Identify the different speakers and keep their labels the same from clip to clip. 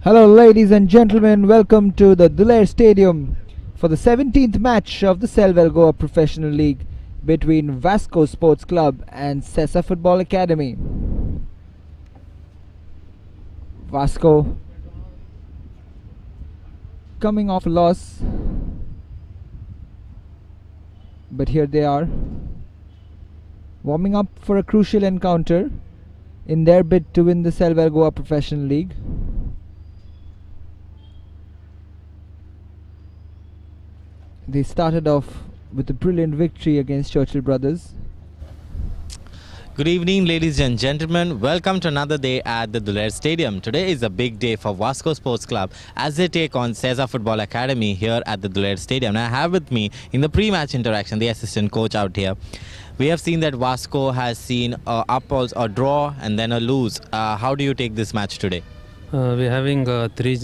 Speaker 1: Hello ladies and gentlemen, welcome to the Duler Stadium for the 17th match of the Selvel Goa Professional League between Vasco Sports Club and SESA Football Academy. Vasco coming off a loss, but here they are, warming up for a crucial encounter in their bid to win the Selvel Goa Professional League. They started off with a brilliant victory against Churchill Brothers.
Speaker 2: Good evening, ladies and gentlemen. Welcome to another day at the Duler Stadium. Today is a big day for Vasco Sports Club as they take on SESA Football Academy here at the Duler Stadium. And I have with me in the pre-match interaction the assistant coach out here. We have seen that Vasco has seen a draw and then a lose. How do you take this match today?
Speaker 3: We're having three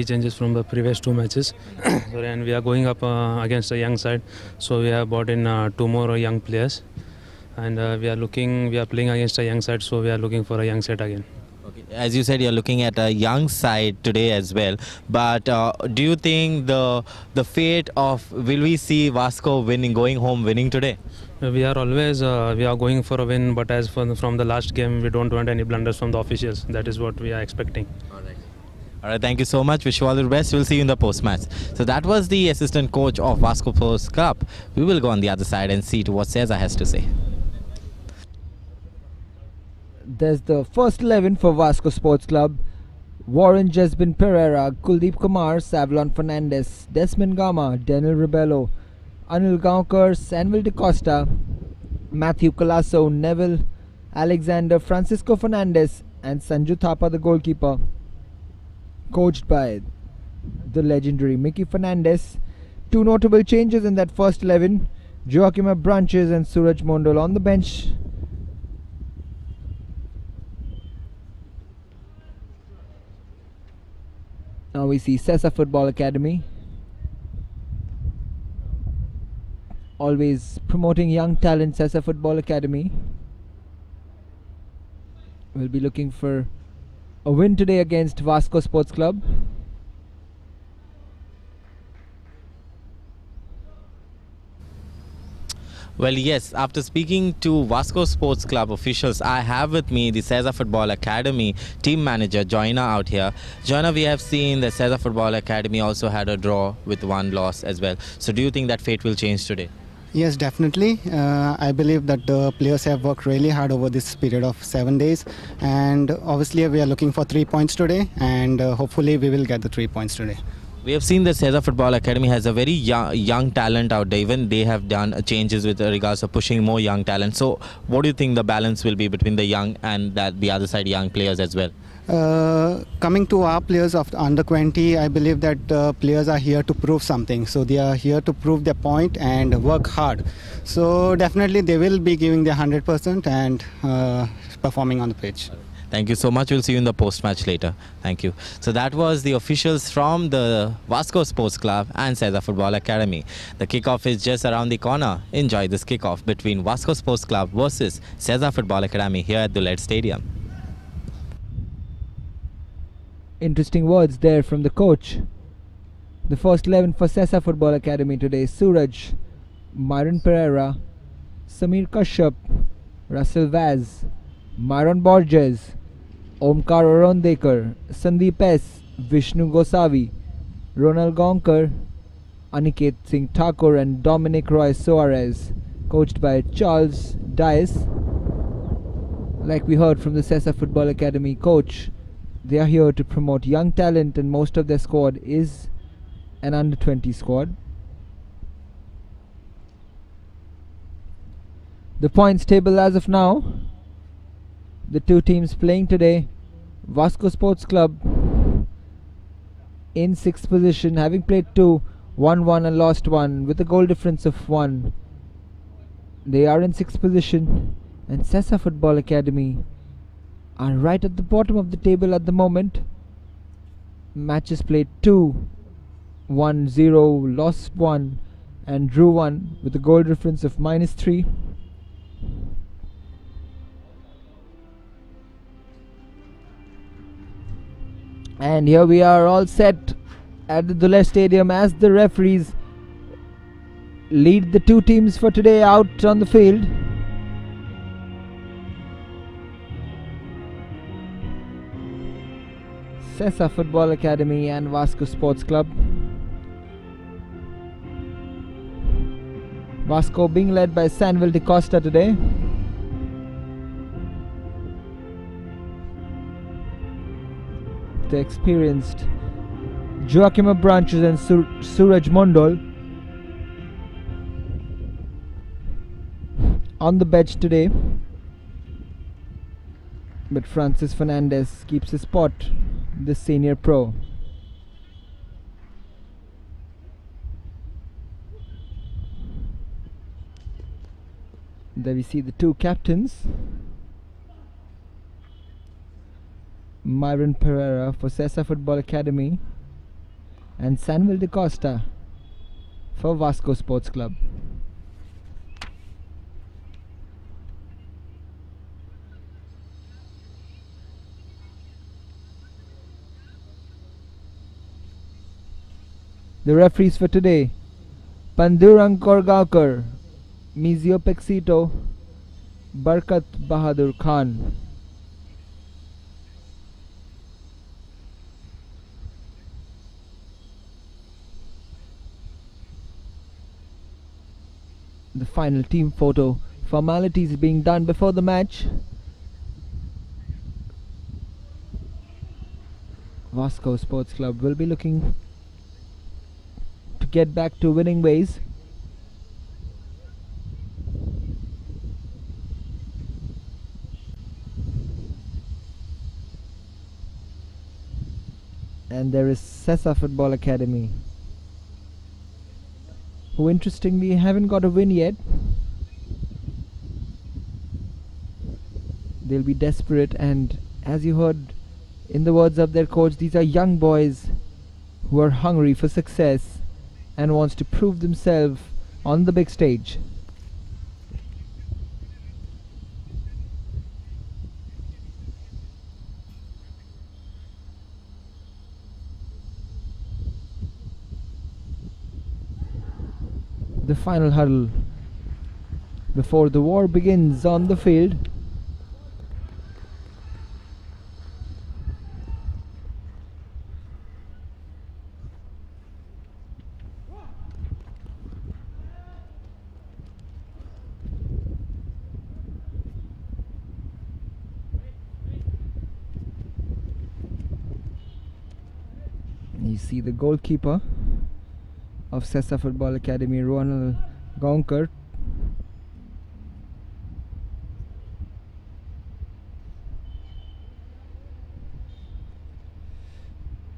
Speaker 3: changes from the previous two matches. Sorry, and we are going up against a young side. So we have brought in two more young players, and we are playing against a young side. So we are looking for a young side again.
Speaker 2: Okay. As you said, you're looking at a young side today as well. But do you think the fate of will we see Vasco going home winning today?
Speaker 3: We are always we are going for a win, but as from the last game, we don't want any blunders from the officials. That is what we are expecting.
Speaker 2: All right, thank you so much. Wish you all the best. We'll see you in the post-match. So that was the assistant coach of Vasco Sports Club. We will go on the other side and see to what SESA has to say.
Speaker 1: There's the first 11 for Vasco Sports Club. Warren Jesbin Pereira, Kuldeep Kumar, Savlon Fernandez, Desmond Gama, Daniel Rebello, Anil Gaonkar, Sanvil De Costa, Matthew Colasso, Neville Alexander, Francisco Fernandez and Sanju Thapa, the goalkeeper. Coached by the legendary Mickey Fernandez. Two notable changes in that first 11. Joaquim Branches and Suraj Mondol on the bench. Now we see SESA Football Academy, always promoting young talent. SESA Football Academy will be looking for a win today against Vasco Sports Club.
Speaker 2: Well, yes, after speaking to Vasco Sports Club officials, I have with me the SESA Football Academy team manager, Joyna, out here. Joyna, we have seen the SESA Football Academy also had a draw with one loss as well. So do you think that fate will change today?
Speaker 4: Yes, definitely. I believe that the players have worked really hard over this period of 7 days, and obviously we are looking for 3 points today, and hopefully we will get the 3 points today.
Speaker 2: We have seen the SESA Football Academy has a very young talent out there. Even they have done changes with regards to pushing more young talent. So what do you think the balance will be between the young and the other side young players as well?
Speaker 4: Coming to our players of under 20, I believe that players are here to prove something. So they are here to prove their point and work hard. So definitely they will be giving their 100% and performing on the pitch.
Speaker 2: Thank you so much. We'll see you in the post-match later. Thank you. So that was the officials from the Vasco Sports Club and SESA Football Academy. The kickoff is just around the corner. Enjoy this kickoff between Vasco Sports Club versus SESA Football Academy here at Duler Stadium.
Speaker 1: Interesting words there from the coach. The first 11 for SESA Football Academy today: Suraj, Myron Pereira, Samir Kashyap, Russell Vaz, Myron Borges, Omkar Arondekar, Sandeep S, Vishnu Gosavi, Ronald Gaonkar, Aniket Singh Thakur and Dominic Roy Soares, coached by Charles Dias. Like we heard from the SESA Football Academy coach, they are here to promote young talent, and most of their squad is an under 20 squad. The points table as of now: the two teams playing today, Vasco Sports Club in 6th position, having played 2, won 1 and lost 1 with a goal difference of 1. They are in 6th position, and SESA Football Academy are right at the bottom of the table at the moment. Matches played 2, won 0, lost 1 and drew 1 with a goal difference of -3. And here we are all set at the Duler Stadium as the referees lead the two teams for today out on the field. SESA Football Academy and Vasco Sports Club. Vasco being led by Selvel Goa today. The experienced Joachim Branches and Suraj Mondol on the bench today, but Francis Fernandez keeps his spot, the senior pro. There we see the two captains, Myron Pereira for SESA Football Academy and Selvel Goa for Vasco Sports Club. The referees for today: Pandurang Korgaonkar, Mizio Pexito, Barkat Bahadur Khan. The final team photo formalities being done before the match. Vasco Sports Club will be looking to get back to winning ways. And there is SESA Football Academy, who interestingly haven't got a win yet. They'll be desperate, and as you heard in the words of their coach, these are young boys who are hungry for success and wants to prove themselves on the big stage. The final huddle before the war begins on the field. You see the goalkeeper of SESA Football Academy, Ronald Gonkar.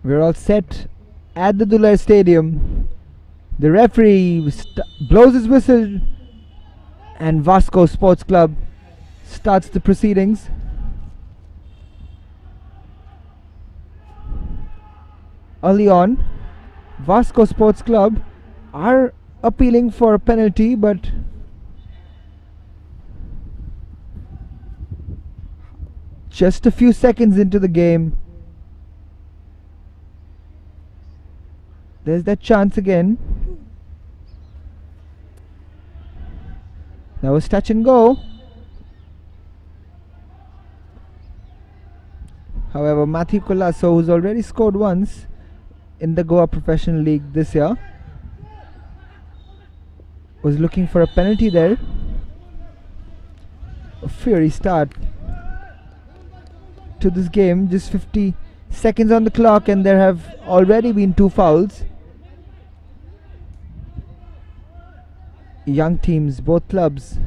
Speaker 1: We're all set at the Duler Stadium. The referee blows his whistle and Vasco Sports Club starts the proceedings. Early on, Vasco Sports Club are appealing for a penalty, but just a few seconds into the game, there's that chance again. That was touch and go. However, Matthew Colasso, who's already scored once in the Goa Professional League this year, was looking for a penalty there. A fiery start to this game. Just 50 seconds on the clock and there have already been 2 fouls. Young teams, both clubs.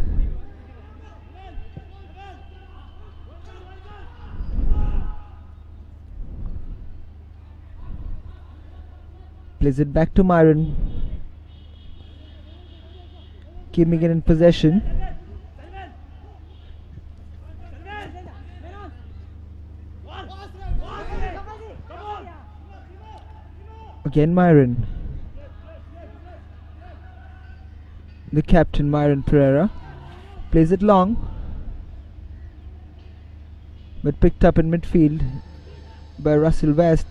Speaker 1: Plays it back to Myron, keeping it in possession. Again Myron. The captain, Myron Pereira, plays it long, but picked up in midfield by Russell West,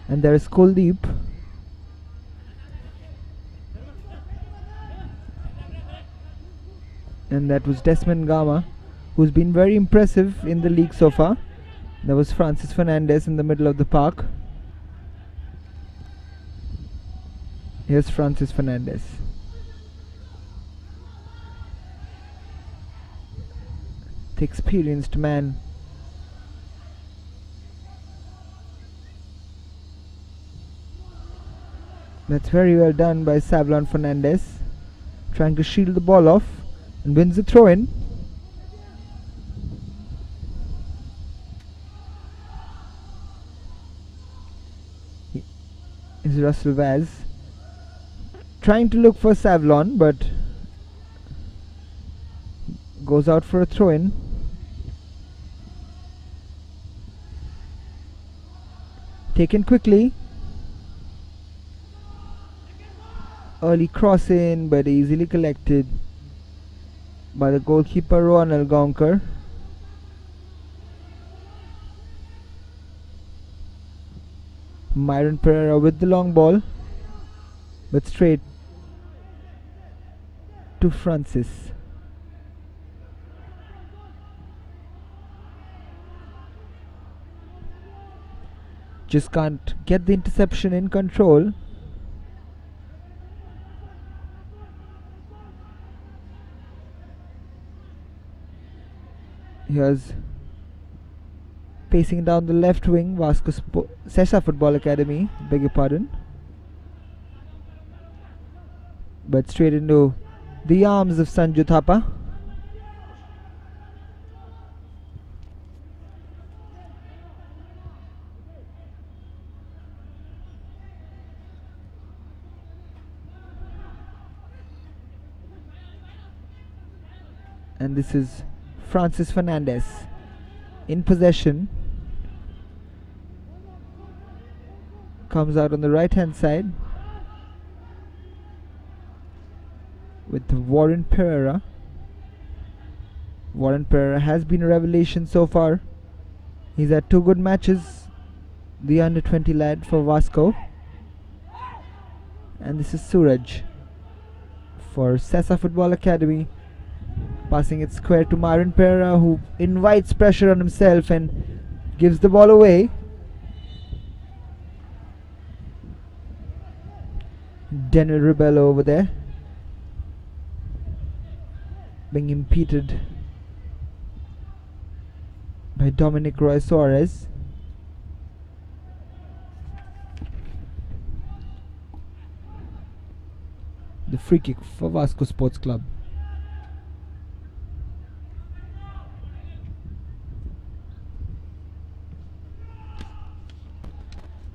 Speaker 1: and there is Kuldeep. And that was Desmond Gama, who's been very impressive in the league so far. There was Francis Fernandez in the middle of the park. Here's Francis Fernandez. The experienced man. That's very well done by Selvel Fernandez, trying to shield the ball off, and wins the throw-in. Is Russell Vaz trying to look for Selvel, but goes out for a throw-in. Taken quickly. Early cross in, but easily collected by the goalkeeper Ronald Gonker. Myron Pereira with the long ball, but straight to Francis. Just can't get the interception in control. Here's pacing down the left wing, Vasco SESA Football Academy, beg your pardon. But straight into the arms of Sanju Thapa. And this is Francis Fernandez in possession. Comes out on the right hand side with Warren Pereira. Warren Pereira has been a revelation so far. He's had 2 good matches, the under 20 lad for Vasco. And this is Suraj for SESA Football Academy, passing it square to Myron Pereira, who invites pressure on himself and gives the ball away. Daniel Ribello over there being impeded by Dominic Roy Suarez. The free kick for Vasco Sports Club.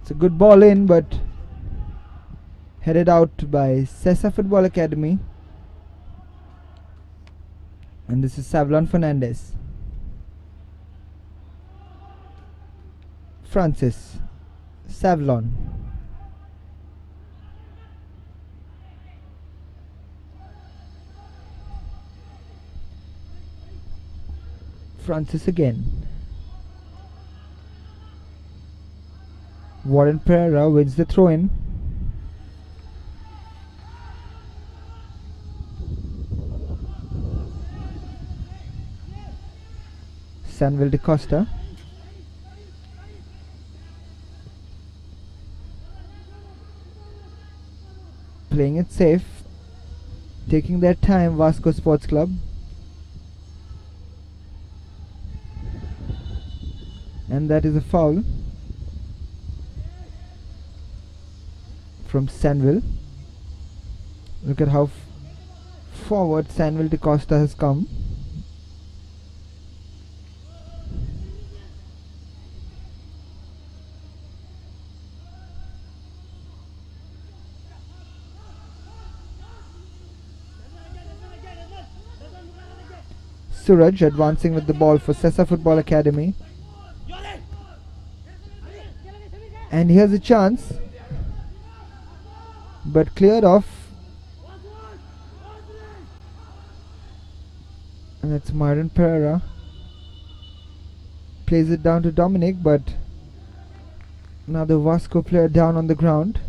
Speaker 1: It's a good ball in, but headed out by SESA Football Academy. And this is Selvel Fernandez. Francis. Selvel. Francis again. Warren Pereira wins the throw-in. Samuel De Costa. Playing it safe. Taking their time, Vasco Sports Club. And that is a foul from Samuel. Look at how forward Samuel De Costa has come. Suraj advancing with the ball for SESA Football Academy. And here's a chance, but cleared off. And that's Myron Pereira Plays it down to Dominic, but another Vasco player down on the ground.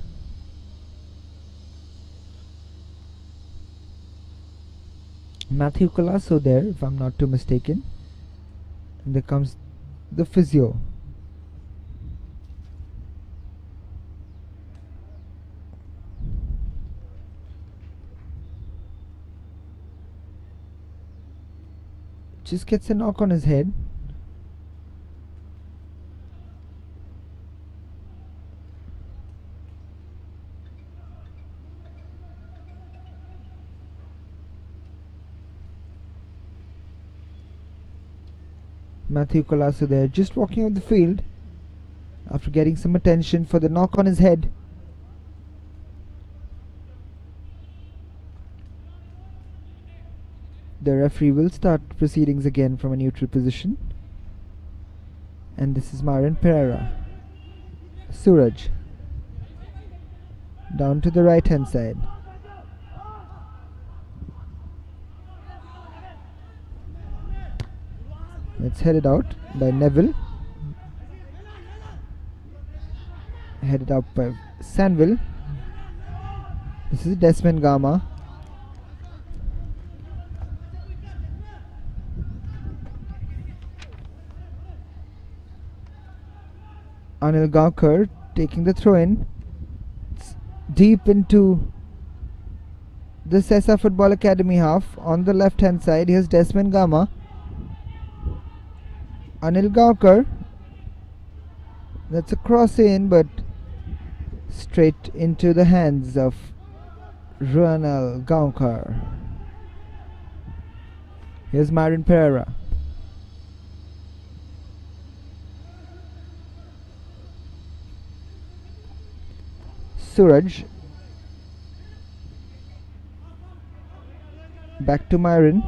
Speaker 1: Matthew Colasso there, if I'm not too mistaken. And there comes the physio. Just gets a knock on his head. Matthew Colasso there, just walking off the field after getting some attention for the knock on his head. The referee will start proceedings again from a neutral position. And this is Myron Pereira. Suraj. Down to the right hand side. It's headed out by Neville. Headed out by Selvel. This is Desmond Gama. Anil Gaukar taking the throw in. It's deep into the SESA Football Academy half. On the left hand side, here's Desmond Gama. Anil Gaukar. That's a cross in, but straight into the hands of Anil Gaukar. Here's Myron Pereira. Suraj. Back to Myron.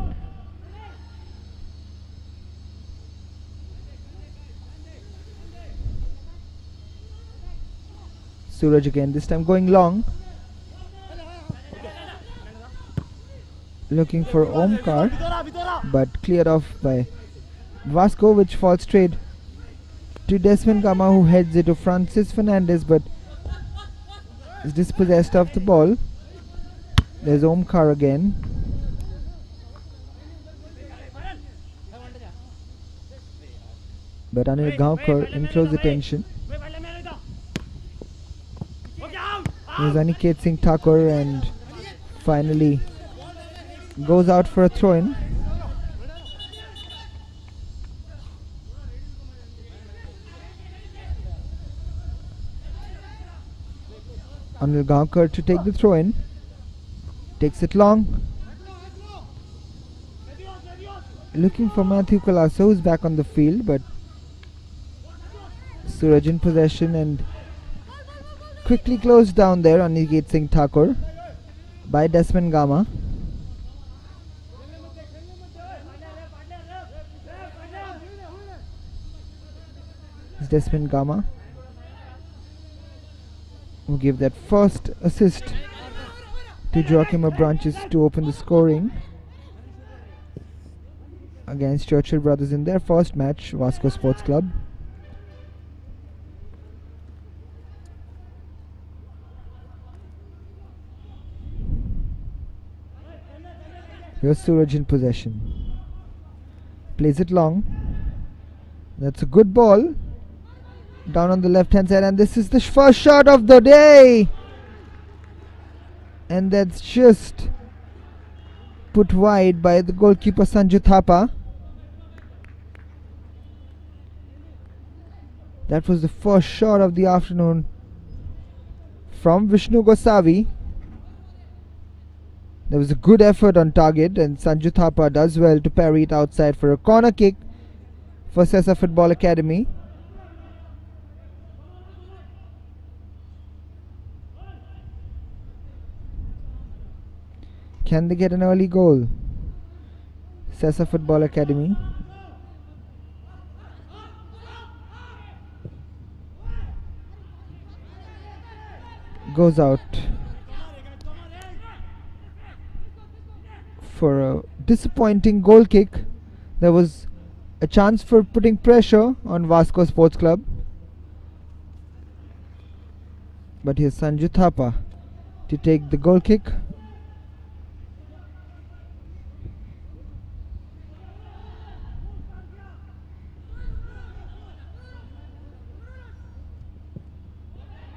Speaker 1: Suraj again, this time going long. Looking for Omkar, but cleared off by Vasco, which falls straight to Desmond Gama, who heads it to Francis Fernandez, but is dispossessed of the ball. There's Omkar again. But Anil Gaukar in close attention. There's Aniket Singh Thakur and finally goes out for a throw-in. Anil Gaukar to take the throw-in. Takes it long. Looking for Matthew Colasso, who's back on the field, but Suraj in possession and quickly closed down there on Aniket Singh Thakur by Desmond Gama. It's Desmond Gama who gave that first assist to Joachim Abranches to open the scoring against Churchill Brothers in their first match, Vasco Sports Club. Here's Suraj in possession. Plays it long. That's a good ball. Down on the left hand side, and this is the first shot of the day. And that's just put wide by the goalkeeper Sanju Thapa. That was the first shot of the afternoon from Vishnu Gosavi. There was a good effort on target, and Sanju Thapa does well to parry it outside for a corner kick for SESA Football Academy. Can they get an early goal? SESA Football Academy. Goes out for a disappointing goal kick. There was A chance for putting pressure on Vasco Sports Club. But here's Sanju Thapa to take the goal kick.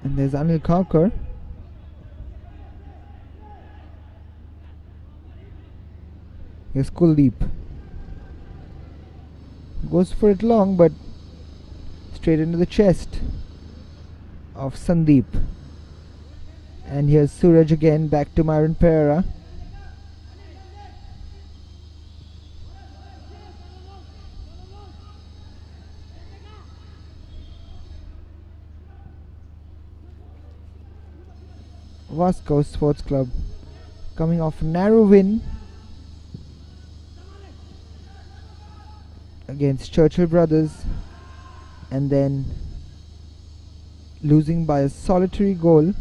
Speaker 1: And there's Anil Kaukar. Here's Kuldeep. Goes for it long, but straight into the chest of Sandeep. And here's Suraj again, back to Myron Pereira. Vasco Sports Club coming off a narrow win against Churchill Brothers and then losing by a solitary goal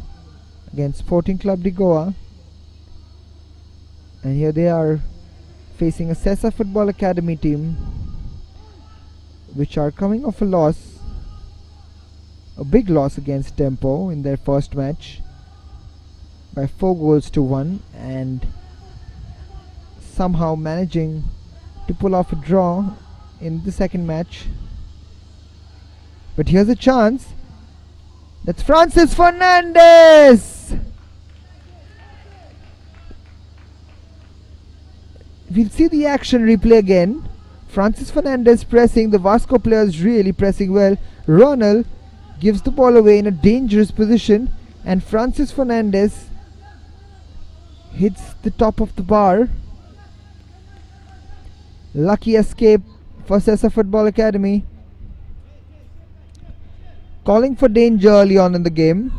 Speaker 1: against Sporting Club de Goa. And here they are facing a SESA Football Academy team which are coming off a loss, a big loss against Tempo in their first match by 4-1, and somehow managing to pull off a draw in the second match. But here's a chance. That's Francis Fernandez. We'll see the action replay again. Francis Fernandez pressing, the Vasco players really pressing well. Ronald gives the ball away in a dangerous position, and Francis Fernandez hits the top of the bar. Lucky escape for SESA Football Academy. Calling for danger early on in the game.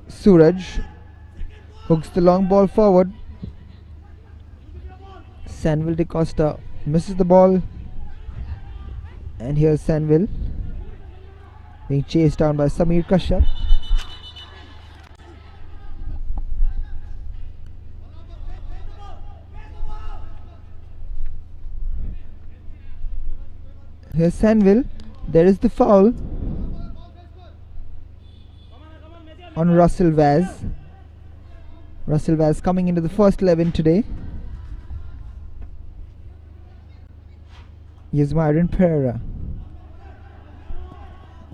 Speaker 1: Suraj hooks the long ball forward. Selvel de Costa misses the ball. And here's Selvel being chased down by Samir Kashyap. Here's Selvel. There is the foul on Russell Vaz. Russell Vaz coming into the first 11 today. Here's Myron Pereira.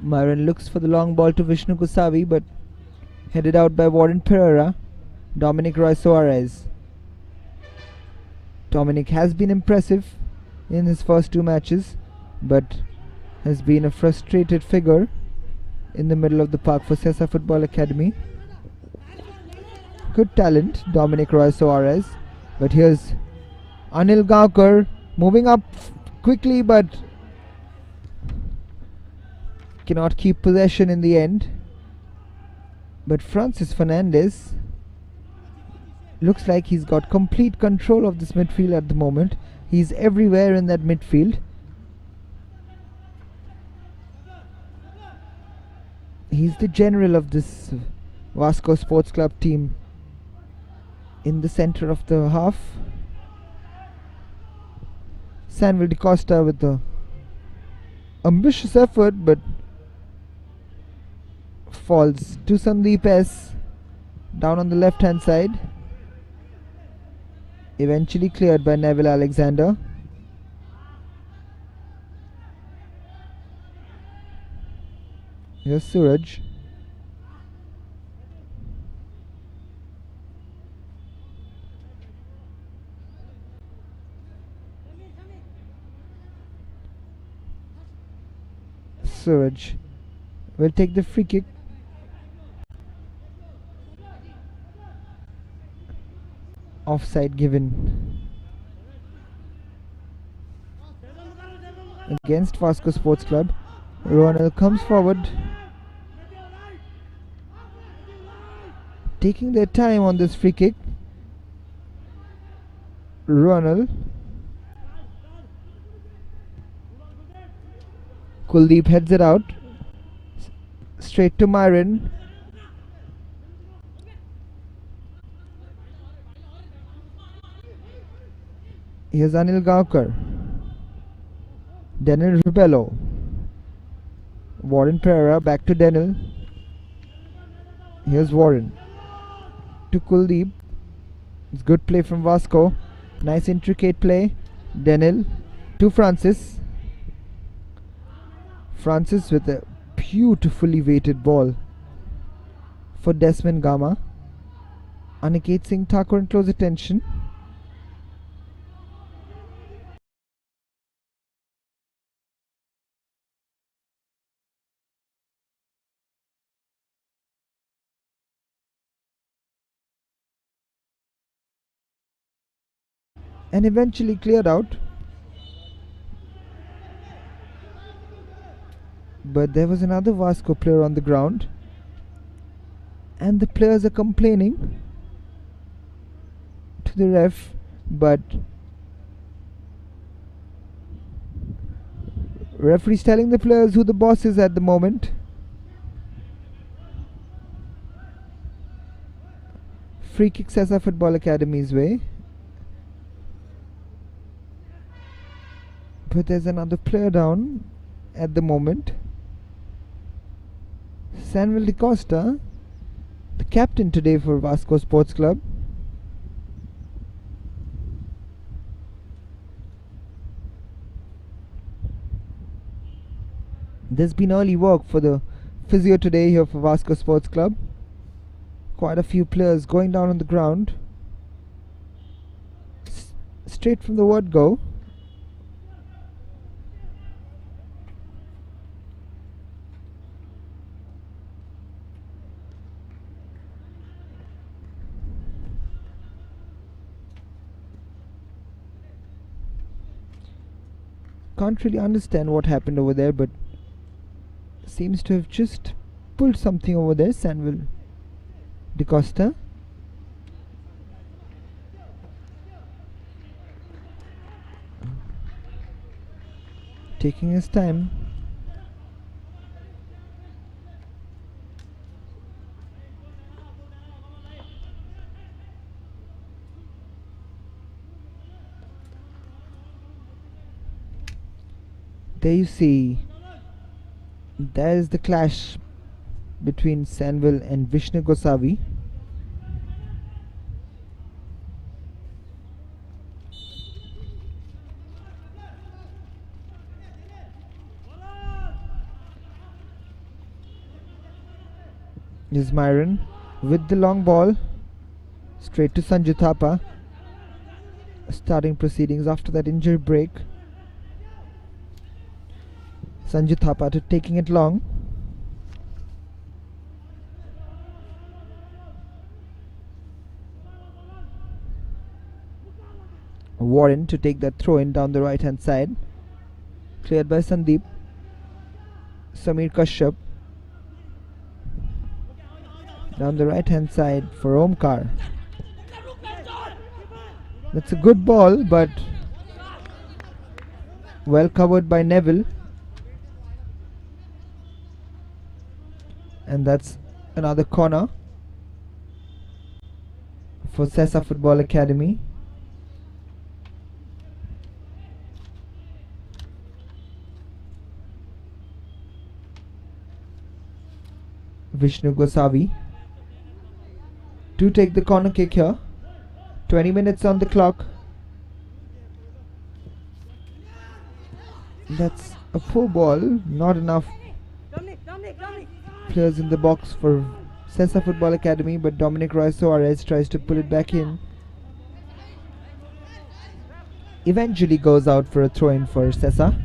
Speaker 1: Myron looks for the long ball to Vishnu Kusavi, but headed out by Warren Pereira. Dominic Roy Soares. Dominic has been impressive in his first two matches, but has been a frustrated figure in the middle of the park for SESA Football Academy. Good talent, Dominic Roy Soares. But here's Anil Gaukar moving up quickly, but cannot keep possession in the end. But Francis Fernandez looks like he's got complete control of this midfield at the moment. He's everywhere in that midfield. He's the general of this Vasco Sports Club team in the center of the half. Selvel de Costa with the ambitious effort, but falls to Sandeep S down on the left hand side. Eventually cleared by Neville Alexander. Here's Suraj. Suraj will take the free kick. Offside given against Vasco Sports Club. Ronald comes forward, taking their time on this free kick. Ronald. Kuldeep heads it out straight to Myron. Here's Anil Gaonkar. Denil Rubello. Warren Pereira back to Denil. Here's Warren. To Kuldeep. It's good play from Vasco. Nice intricate play. Denil to Francis. Francis with a beautifully weighted ball for Desmond Gama. Aniket Singh Thakur in close attention. And eventually cleared out. But there was another Vasco player on the ground. And the players are complaining to the ref, but referee's telling the players who the boss is at the moment. Free kick SESA Football Academy's way. But there's another player down at the moment. Selvel Goa, the captain today for Vasco Sports Club. There's been early work for the physio today here for Vasco Sports Club. Quite a few players going down on the ground. Straight from the word go. Can't really understand what happened over there, but seems to have just pulled something over there. Selvel Goa taking his time. There you see, there is the clash between Selvel and Vishnu Gosavi. Is Myron with the long ball straight to Sanju Thapa, starting proceedings after that injury break. Sanju Thapa to taking it long. Warren to take that throw in down the right hand side. Cleared by Sandeep. Samir Kashyap. Down the right hand side for Omkar. That's a good ball, but well covered by Neville. And that's another corner for SESA Football Academy. Vishnu Gosavi to take the corner kick here. 20 minutes on the clock. That's a poor ball, not enough players in the box for SESA Football Academy, but Dominic Roy Suarez tries to pull it back in. Eventually goes out for a throw-in for SESA.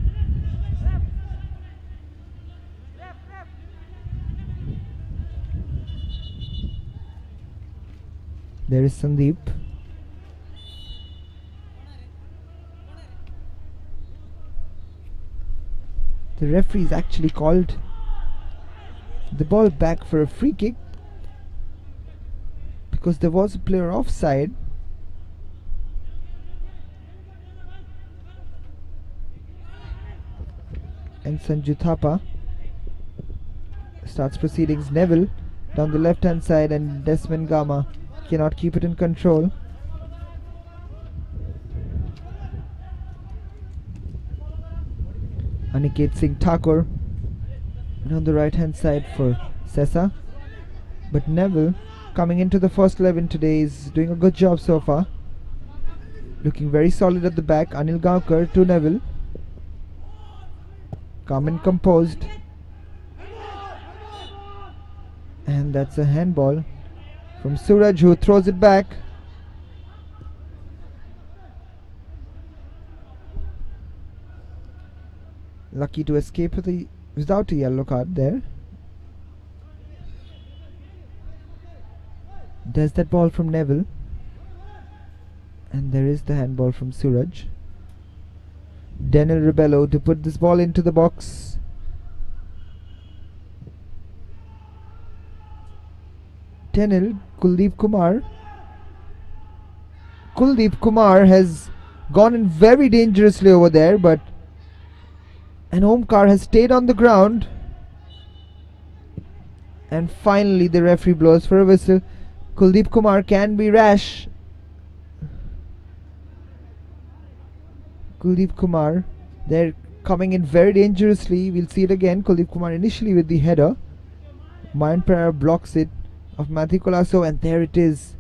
Speaker 1: There is Sandeep. The referee's actually called the ball back for a free kick because there was a player offside. And Sanju Thapa starts proceedings. Neville down the left hand side, and Desmond Gama cannot keep it in control. Aniket Singh Thakur. And on the right hand side for SESA. But Neville, coming into the first 11 today, is doing a good job so far. Looking very solid at the back. Anil Gaonkar to Neville. Calm and composed. And that's a handball from Suraj, who throws it back. Lucky to escape without a yellow card there. There's that ball from Neville. And there is the handball from Suraj. Daniel Rebello to put this ball into the box. Tenil, Kuldeep Kumar. Kuldeep Kumar has gone in very dangerously over there, but an Omkar has stayed on the ground. And finally the referee blows for a whistle. Kuldeep Kumar can be rash. Kuldeep Kumar, they're coming in very dangerously. We'll see it again. Kuldeep Kumar initially with the header. Mayan Pereira blocks it of Matthew Colasso, and there it is.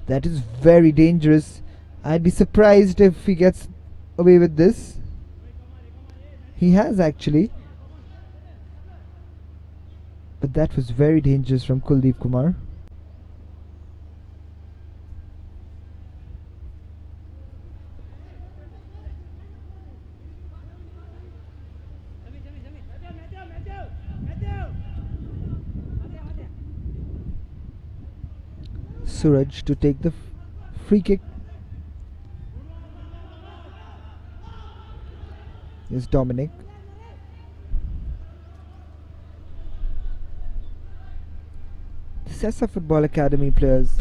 Speaker 1: That is very dangerous. I'd be surprised if he gets away with this. He has actually. But that was very dangerous from Kuldeep Kumar. Suraj to take the free kick. Is Dominic. The SESA Football Academy players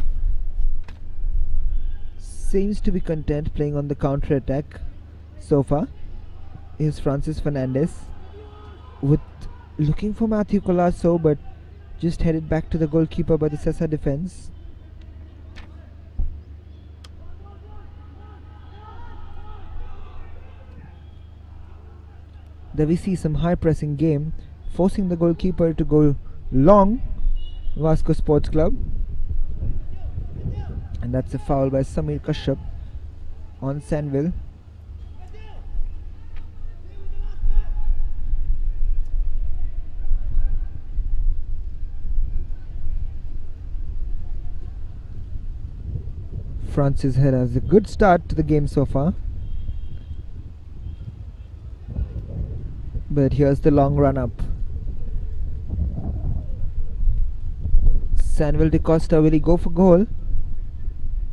Speaker 1: seems to be content playing on the counter attack so far. Here's Francis Fernandez with looking for Matthew Colasso, but just headed back to the goalkeeper by the SESA defense. There we see some high pressing game, forcing the goalkeeper to go long. Vasco Sports Club, and that's a foul by Samir Kashyap on Selvel. Francis Head has a good start to the game so far. But here's the long run up. Selvel de Costa, will he go for goal?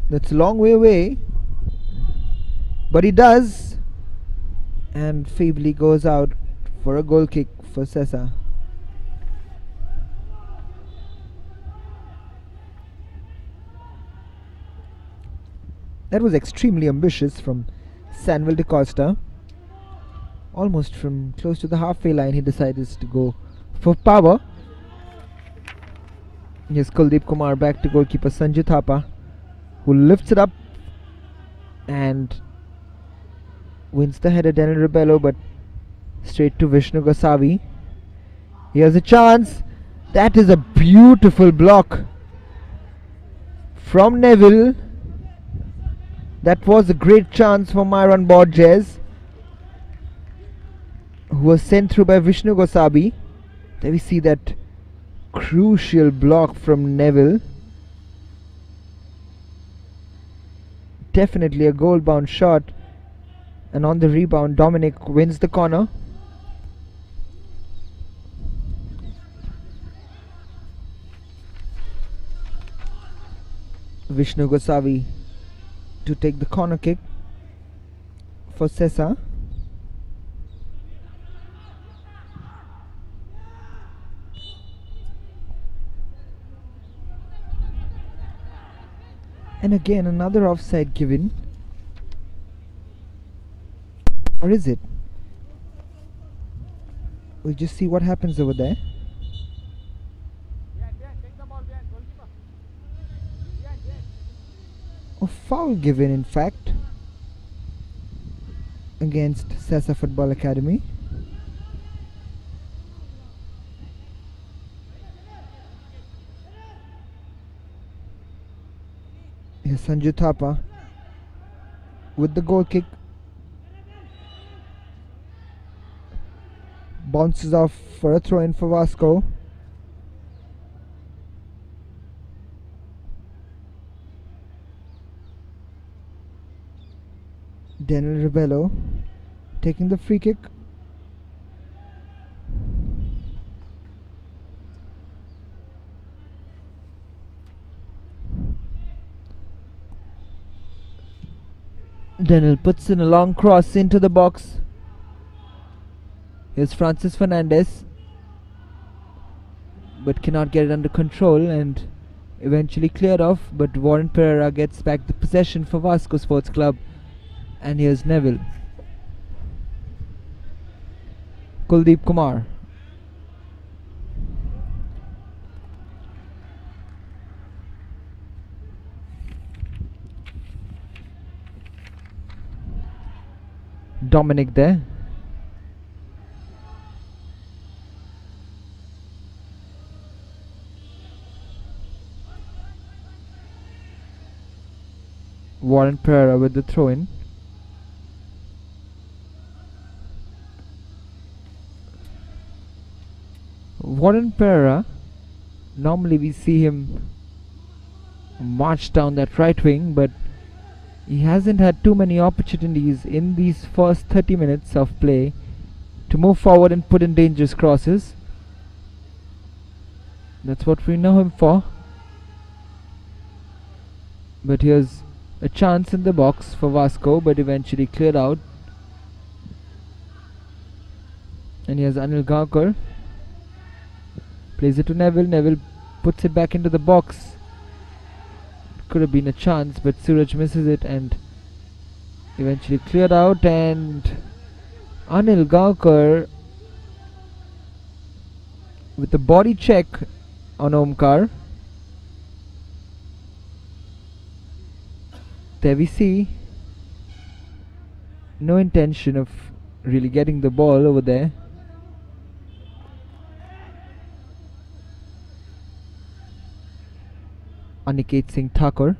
Speaker 1: That's a long way away. But he does. And feebly goes out for a goal kick for SESA. That was extremely ambitious from Selvel de Costa. Almost from close to the halfway line, he decides to go for power. Here's Kuldeep Kumar back to goalkeeper Sanju Thapa, who lifts it up and wins the header. Daniel Rebello, but straight to Vishnu Gosavi. Here's a chance. That is a beautiful block from Neville. That was a great chance for Myron Borges, who was sent through by Vishnu Gosabi. There we see that crucial block from Neville. Definitely a goal bound shot. And on the rebound, Dominic wins the corner. Vishnu Gosavi to take the corner kick for SESA. And again another offside given. Or is it? We'll just see what happens over there. A foul given, in fact, against SESA Football Academy. Sanju Thapa with the goal kick. Bounces off for a throw in for Vasco. Daniel Rebello taking the free kick. Daniel puts in a long cross into the box. Here's Francis Fernandez, but cannot get it under control and eventually cleared off, but Warren Pereira gets back the possession for Vasco Sports Club. And here's Neville. Kuldeep Kumar. Dominic there. Warren Pereira with the throw in. Warren Pereira, normally we see him march down that right wing, but he hasn't had too many opportunities in these first 30 minutes of play to move forward and put in dangerous crosses. That's what we know him for. But here's a chance in the box for Vasco, but eventually cleared out. And here's Anil Gaonkar. Plays it to Neville. Neville puts it back into the box. Could have been a chance, but Suraj misses it and eventually cleared out. And Anil Gaonkar with the body check on Omkar. There we see no intention of really getting the ball over there. Aniket Singh Thakur.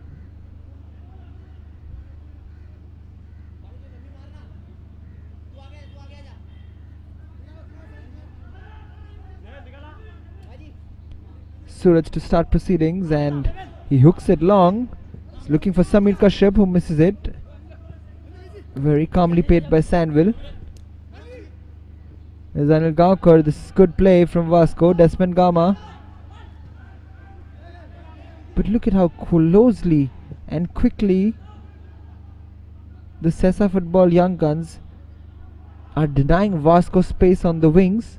Speaker 1: Suraj to start proceedings and he hooks it long. He's looking for Samir Kashyap, who misses it. Very calmly paid by Sandville. There's Anil Gaonkar. This is good play from Vasco. Desmond Gama. But look at how closely and quickly the SESA Football Young Guns are denying Vasco space on the wings.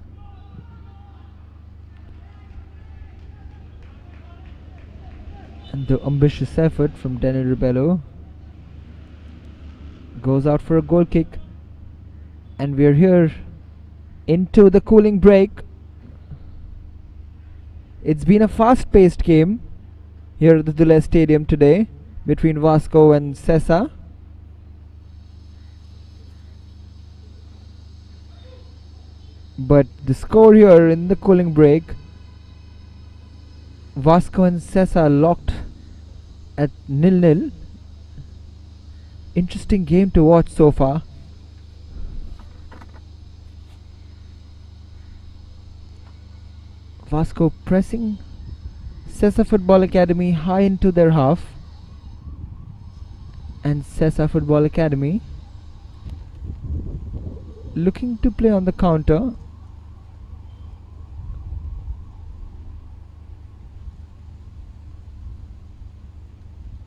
Speaker 1: And the ambitious effort from Daniel Rebello goes out for a goal kick. And we're here into the cooling break. It's been a fast-paced game here at the Duler Stadium today between Vasco and SESA. But the score here in the cooling break, Vasco and SESA locked at 0-0. Interesting game to watch so far. Vasco pressing SESA Football Academy high into their half, and SESA Football Academy looking to play on the counter.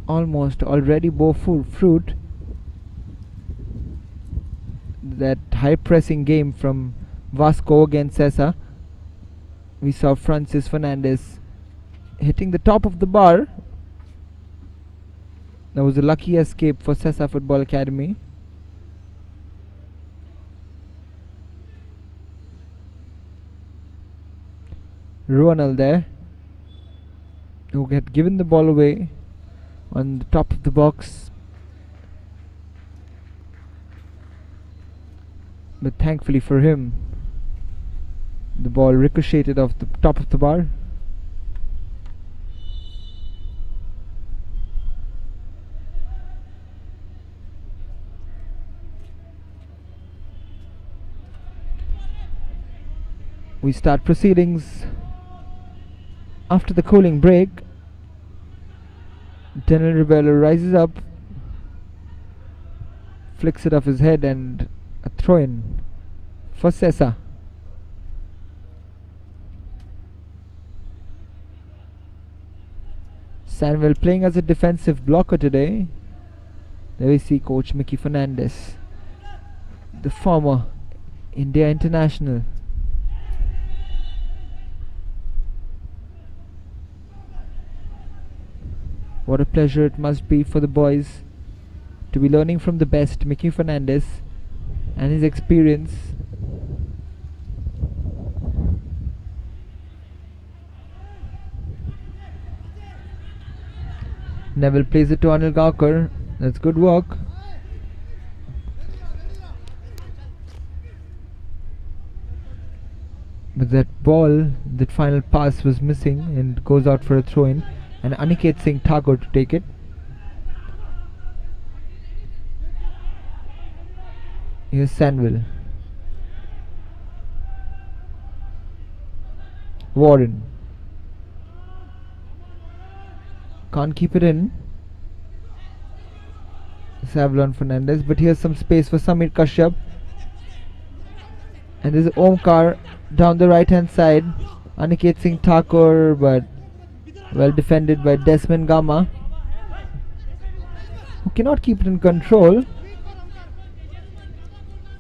Speaker 1: Almost already bore fruit. That high pressing game from Vasco against SESA. We saw Francis Fernandez hitting the top of the bar. That was a lucky escape for SESA Football Academy. Ronald there, who had given the ball away on the top of the box, but thankfully for him, the ball ricocheted off the top of the bar. We start proceedings after the cooling break. Daniel Rebello rises up, flicks it off his head, and a throw-in for SESA. Selvel playing as a defensive blocker today. There we see coach Mickey Fernandez, the former India international. What a pleasure it must be for the boys to be learning from the best, Mickey Fernandez, and his experience. Neville plays it to Anil Gaukar. That's good work. But that ball, that final pass was missing and goes out for a throw-in. And Aniket Singh Thakur to take it. Here's Selvel. Warren. Can't keep it in. Savlon Fernandez, but here's some space for Samir Kashyap. And there's Omkar down the right hand side. Aniket Singh Thakur, but well defended by Desmond Gama, who cannot keep it in control.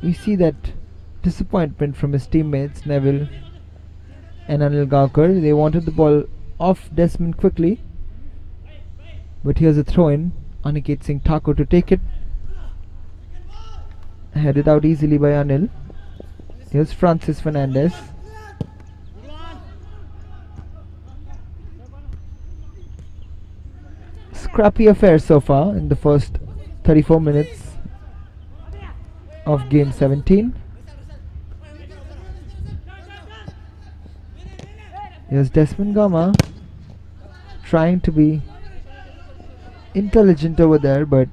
Speaker 1: We see that disappointment from his teammates Neville and Anil Gaukar. They wanted the ball off Desmond quickly, but here's a throw-in. Aniket Singh Thakur to take it, headed out easily by Anil. Here's Francis Fernandez. Scrappy affair so far in the first 34 minutes of game 17. Here's Desmond Gama trying to be intelligent over there, but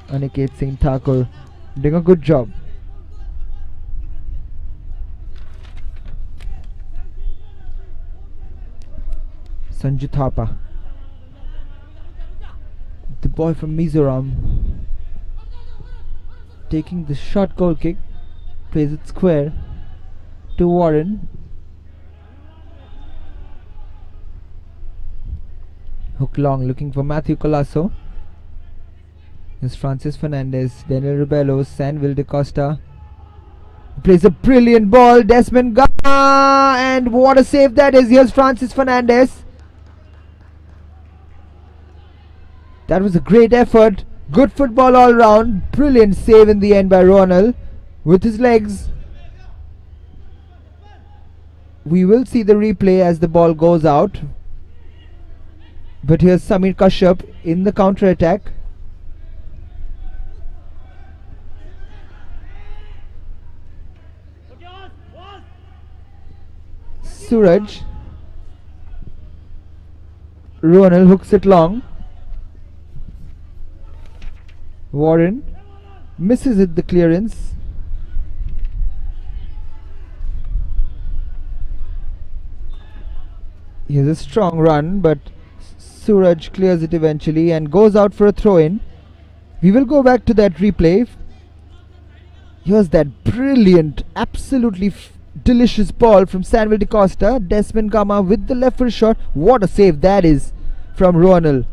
Speaker 1: Aniket Singh Thakur doing a good job. Sanju Thapa, the boy from Mizoram, taking the short goal kick, plays it square to Warren. Hook long, looking for Matthew Colasso. Here's Francis Fernandez, Daniel Rebello, Selvel de Costa. Plays a brilliant ball, Desmond Gama, and what a save that is. Here's Francis Fernandez. That was a great effort. Good football all round. Brilliant save in the end by Ronald with his legs. We will see the replay as the ball goes out. But here's Samir Kashyap in the counter attack. Suraj. Ronald hooks it long. Warren misses it, the clearance. Here's a strong run, but Suraj clears it eventually and goes out for a throw-in. We will go back to that replay. Here's that brilliant, absolutely delicious ball from Selvel de Costa. Desmond Gama with the left foot shot. What a save that is from Ronald.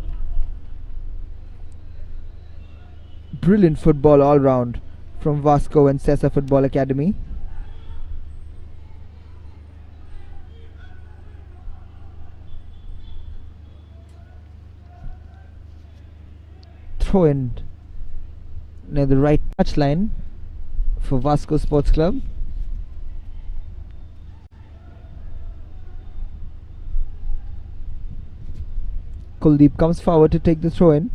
Speaker 1: Brilliant football all round from Vasco and SESA Football Academy. Throw in near the right touchline for Vasco Sports Club. Kuldeep comes forward to take the throw in.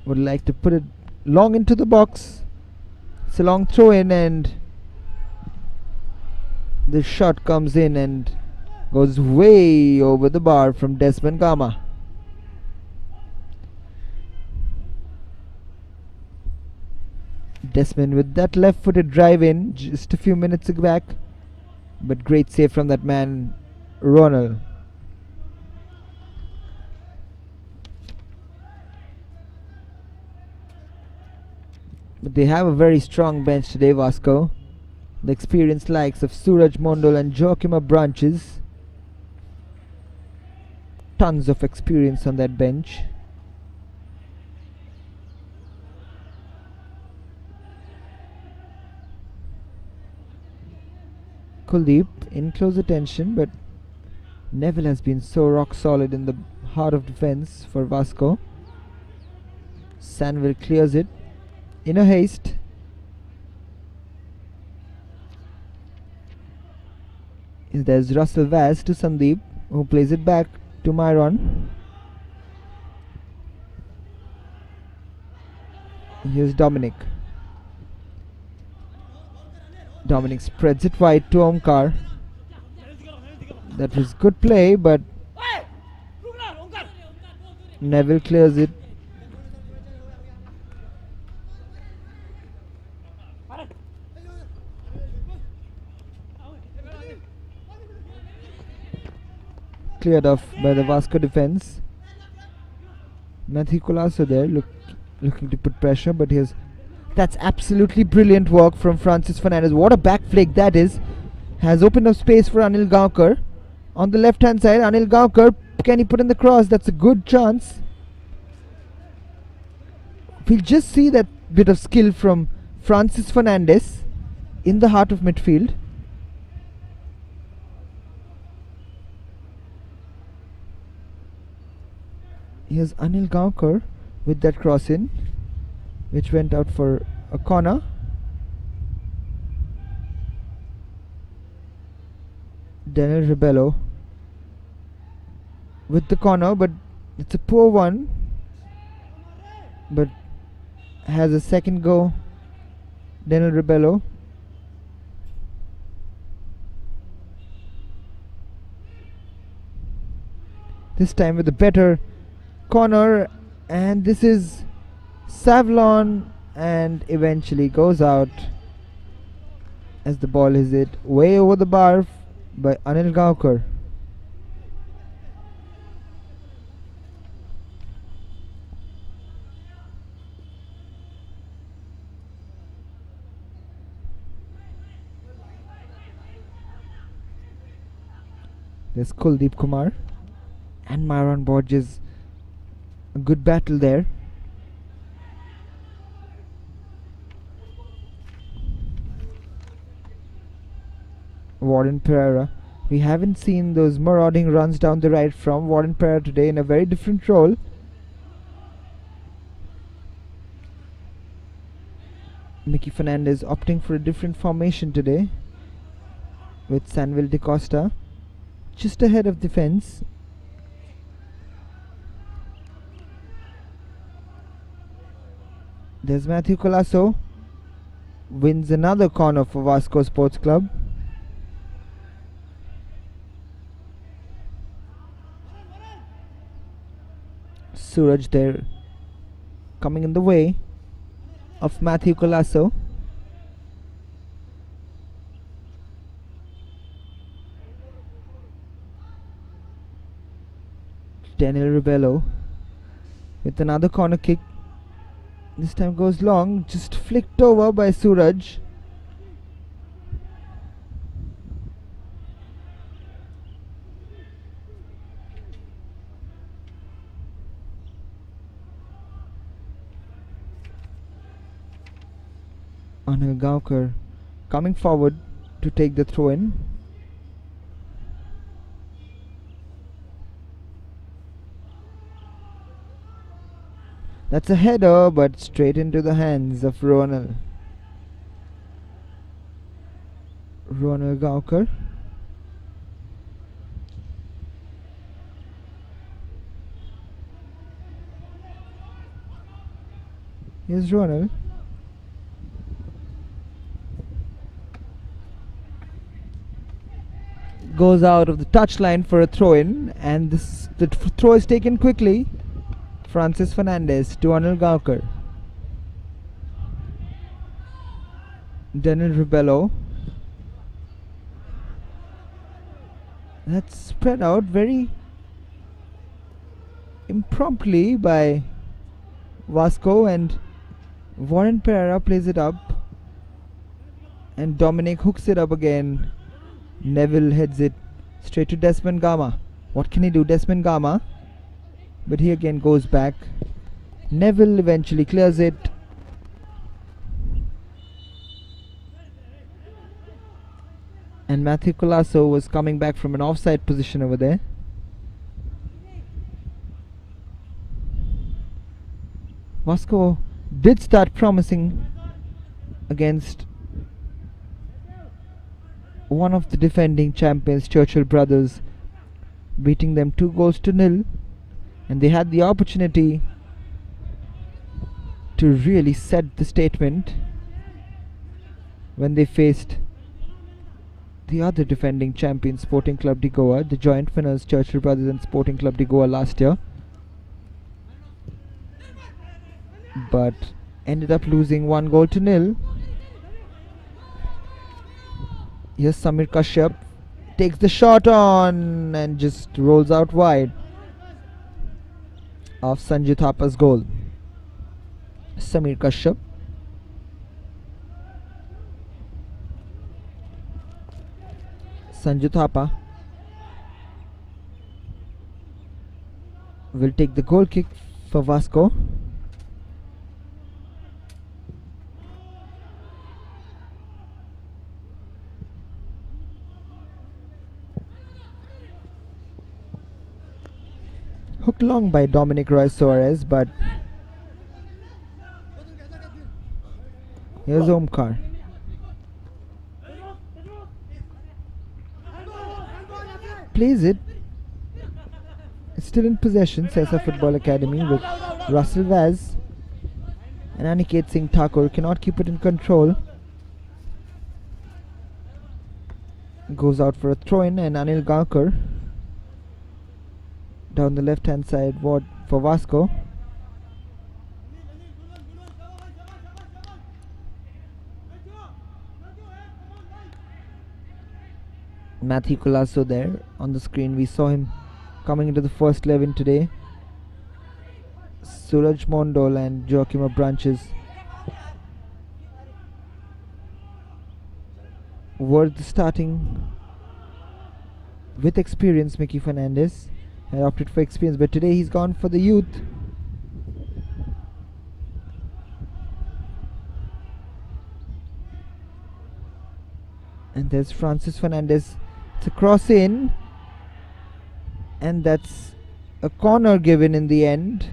Speaker 1: Would like to put it long into the box. It's a long throw in and the shot comes in and goes way over the bar from Desmond Gama. Desmond with that left footed drive in just a few minutes back but great save from that man, Ronald. But they have a very strong bench today, Vasco. The experienced likes of Suraj Mondol and Joachim Branches. Tons of experience on that bench. Kuldeep in close attention, but Neville has been so rock solid in the heart of defense for Vasco. Sanville clears it in a haste. There's Russell Vaz to Sandeep, who plays it back to Myron. Here's Dominic. Dominic spreads it wide to Omkar. That was good play, but Neville clears it. Cleared off by the Vasco defense. Matthew Colasso there looking to put pressure, but that's absolutely brilliant work from Francis Fernandez. What a back flick that is. Has opened up space for Anil Gaonkar. On the left hand side, Anil Gaonkar, can he put in the cross? That's a good chance. We'll just see that bit of skill from Francis Fernandez in the heart of midfield. Here's Anil Gaonkar with that cross in, which went out for a corner. Daniel Rebello with the corner, but it's a poor one. But has a second go. Daniel Rebello. This time with a better corner, and this is Savlon, and eventually goes out as the ball is hit way over the bar by Anil Gaonkar. There's Kuldeep Kumar and Myron Borges. A good battle there. Warren Pereira. We haven't seen those marauding runs down the right from Warren Pereira today in a very different role. Mickey Fernandez opting for a different formation today with Sanville De Costa just ahead of defense. There's Matthew Colasso, wins another corner for Vasco Sports Club. Suraj there coming in the way of Matthew Colasso. Daniel Rebello with another corner kick. This time goes long, just flicked over by Suraj. Anil Gaonkar coming forward to take the throw in. That's a header, but straight into the hands of Ronald Gaonkar. Here's Ronald. Goes out of the touchline for a throw-in, and the throw is taken quickly. Francis Fernandez to Anil Gaonkar. Daniel Rebello. That's spread out very impromptu by Vasco, and Warren Pereira plays it up, and Dominic hooks it up again. Neville heads it straight to Desmond Gama. What can he do? Desmond Gama, but he again goes back. Neville eventually clears it. And Matthew Colasso was coming back from an offside position over there. Vasco did start promising against one of the defending champions, Churchill Brothers, beating them 2-0, and they had the opportunity to really set the statement when they faced the other defending champions, Sporting Club de Goa, the joint winners Churchill Brothers and Sporting Club de Goa last year, but ended up losing 1-0. Here's Samir Kashyap, takes the shot on and just rolls out wide of Sanju Thapa's goal. Samir Kashyap, Sanju Thapa will take the goal kick for Vasco. Hooked long by Dominic Roy Soares, but here's Omkar. Plays it. It's still in possession, SESA Football Academy, with Russell Vaz and Aniket Singh Thakur cannot keep it in control. Goes out for a throw-in, and Anil Gankar down the left-hand side ward for Vasco. Matthew Colasso there on the screen. We saw him coming into the first 11 today. Suraj Mondol and Joachim Branches were the starting with experience. Mickey Fernandez had opted for experience, but today he's gone for the youth. And there's Francis Fernandez. It's a cross in, and that's a corner given in the end.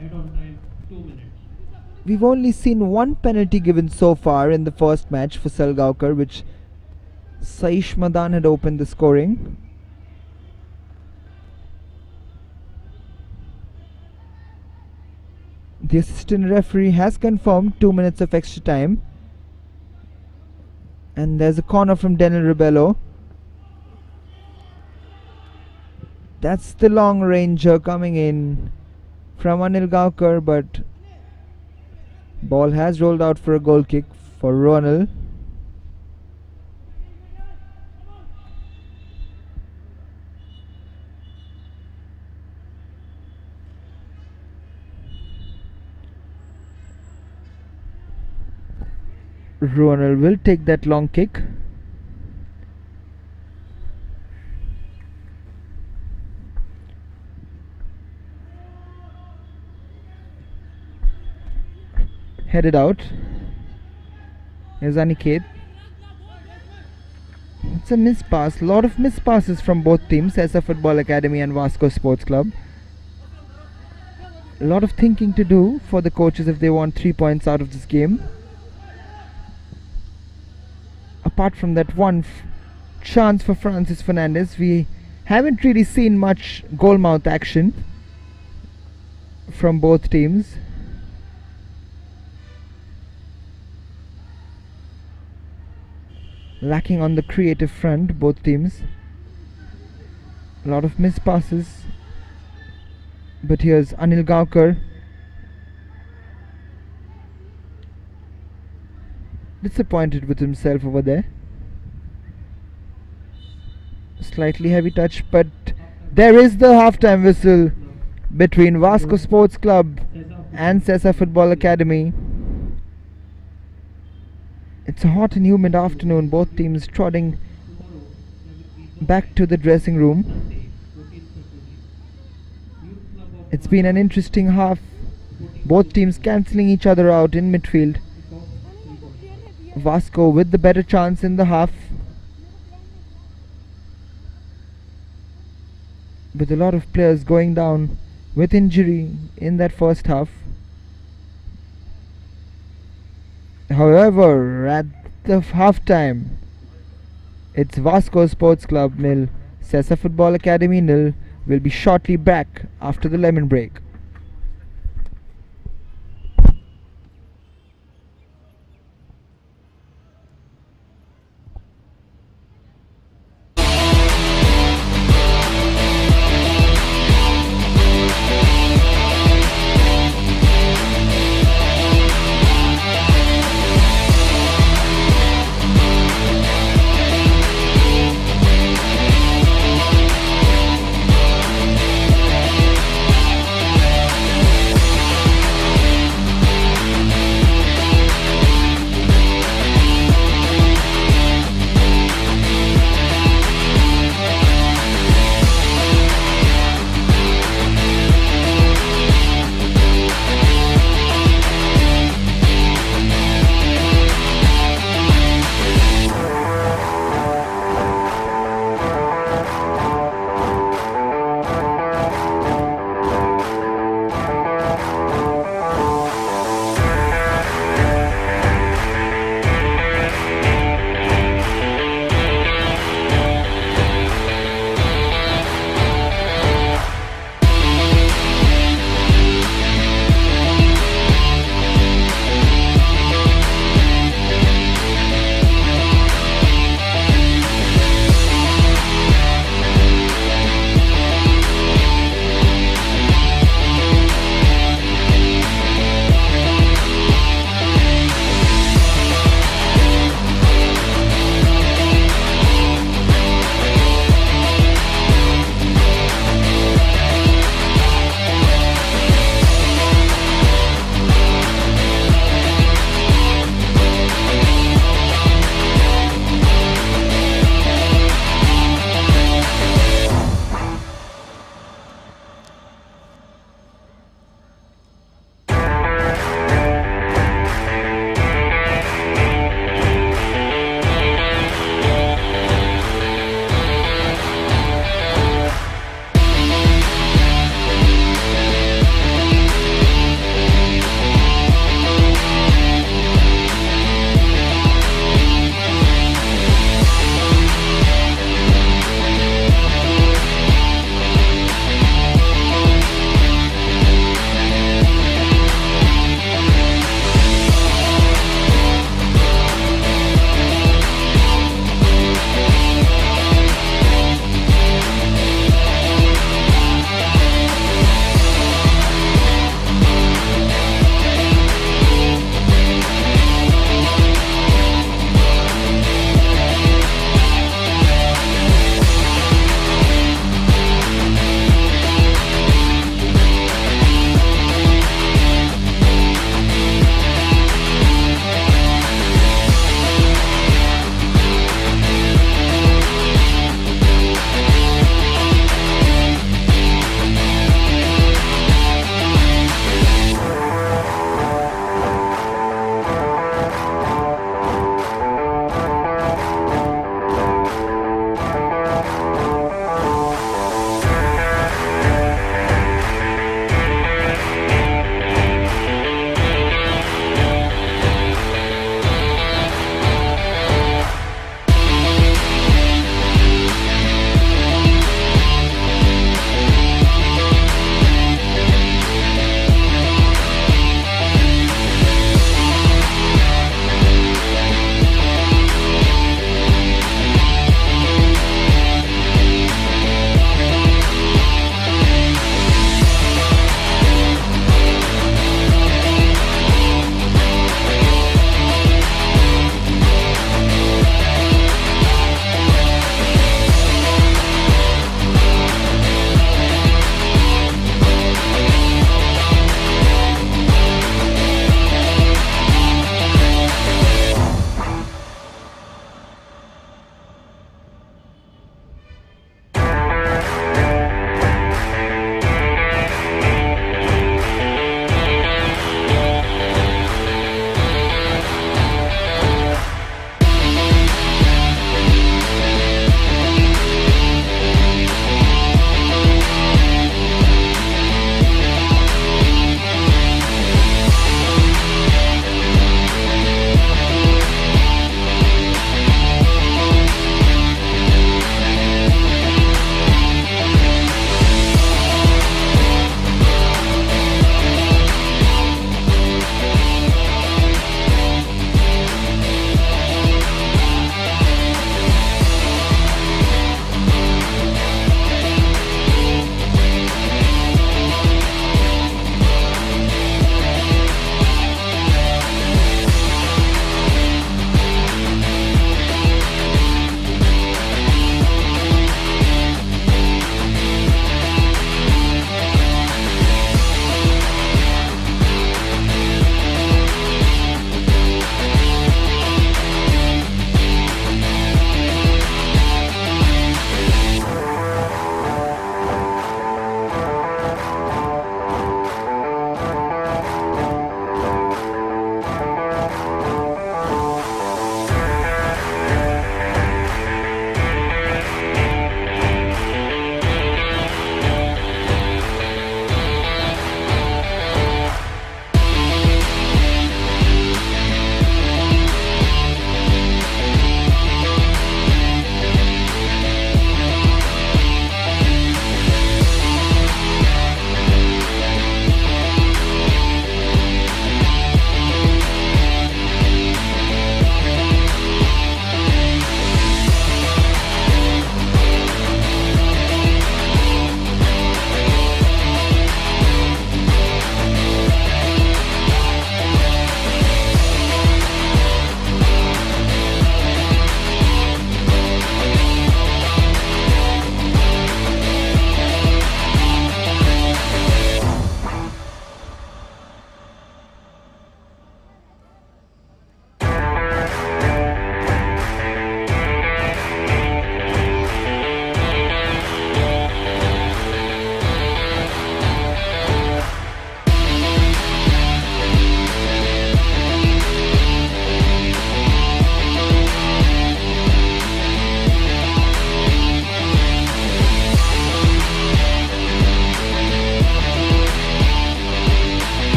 Speaker 5: Add-on time 2 minutes.
Speaker 1: We've only seen one penalty given so far in the first match for Salgaonkar, which Saish Madan had opened the scoring. The assistant referee has confirmed 2 minutes of extra time. And there's a corner from Daniel Rebello. That's the long ranger coming in from Anil Gankar, but ball has rolled out for a goal kick for Ronald. Ronald will take that long kick. Headed out. Here's Aniket. It's a miss pass. Lot of miss passes from both teams, SESA Football Academy and Vasco Sports Club. A lot of thinking to do for the coaches if they want 3 points out of this game. Apart from that one chance for Francis Fernandez, we haven't really seen much goal-mouth action from both teams. Lacking on the creative front, both teams. A lot of missed passes. But here's Anil Gankar. disappointed with himself over there. Slightly heavy touch, but there is the halftime whistle between Vasco Sports Club and SESA Football Academy. It's a hot and humid afternoon, both teams trotting back to the dressing room. It's been an interesting half, both teams cancelling each other out in midfield. Vasco with the better chance in the half, with a lot of players going down with injury in that first half. However, at the half-time, it's Vasco Sports Club nil, SESA Football Academy nil. Will be shortly back after the lemon break.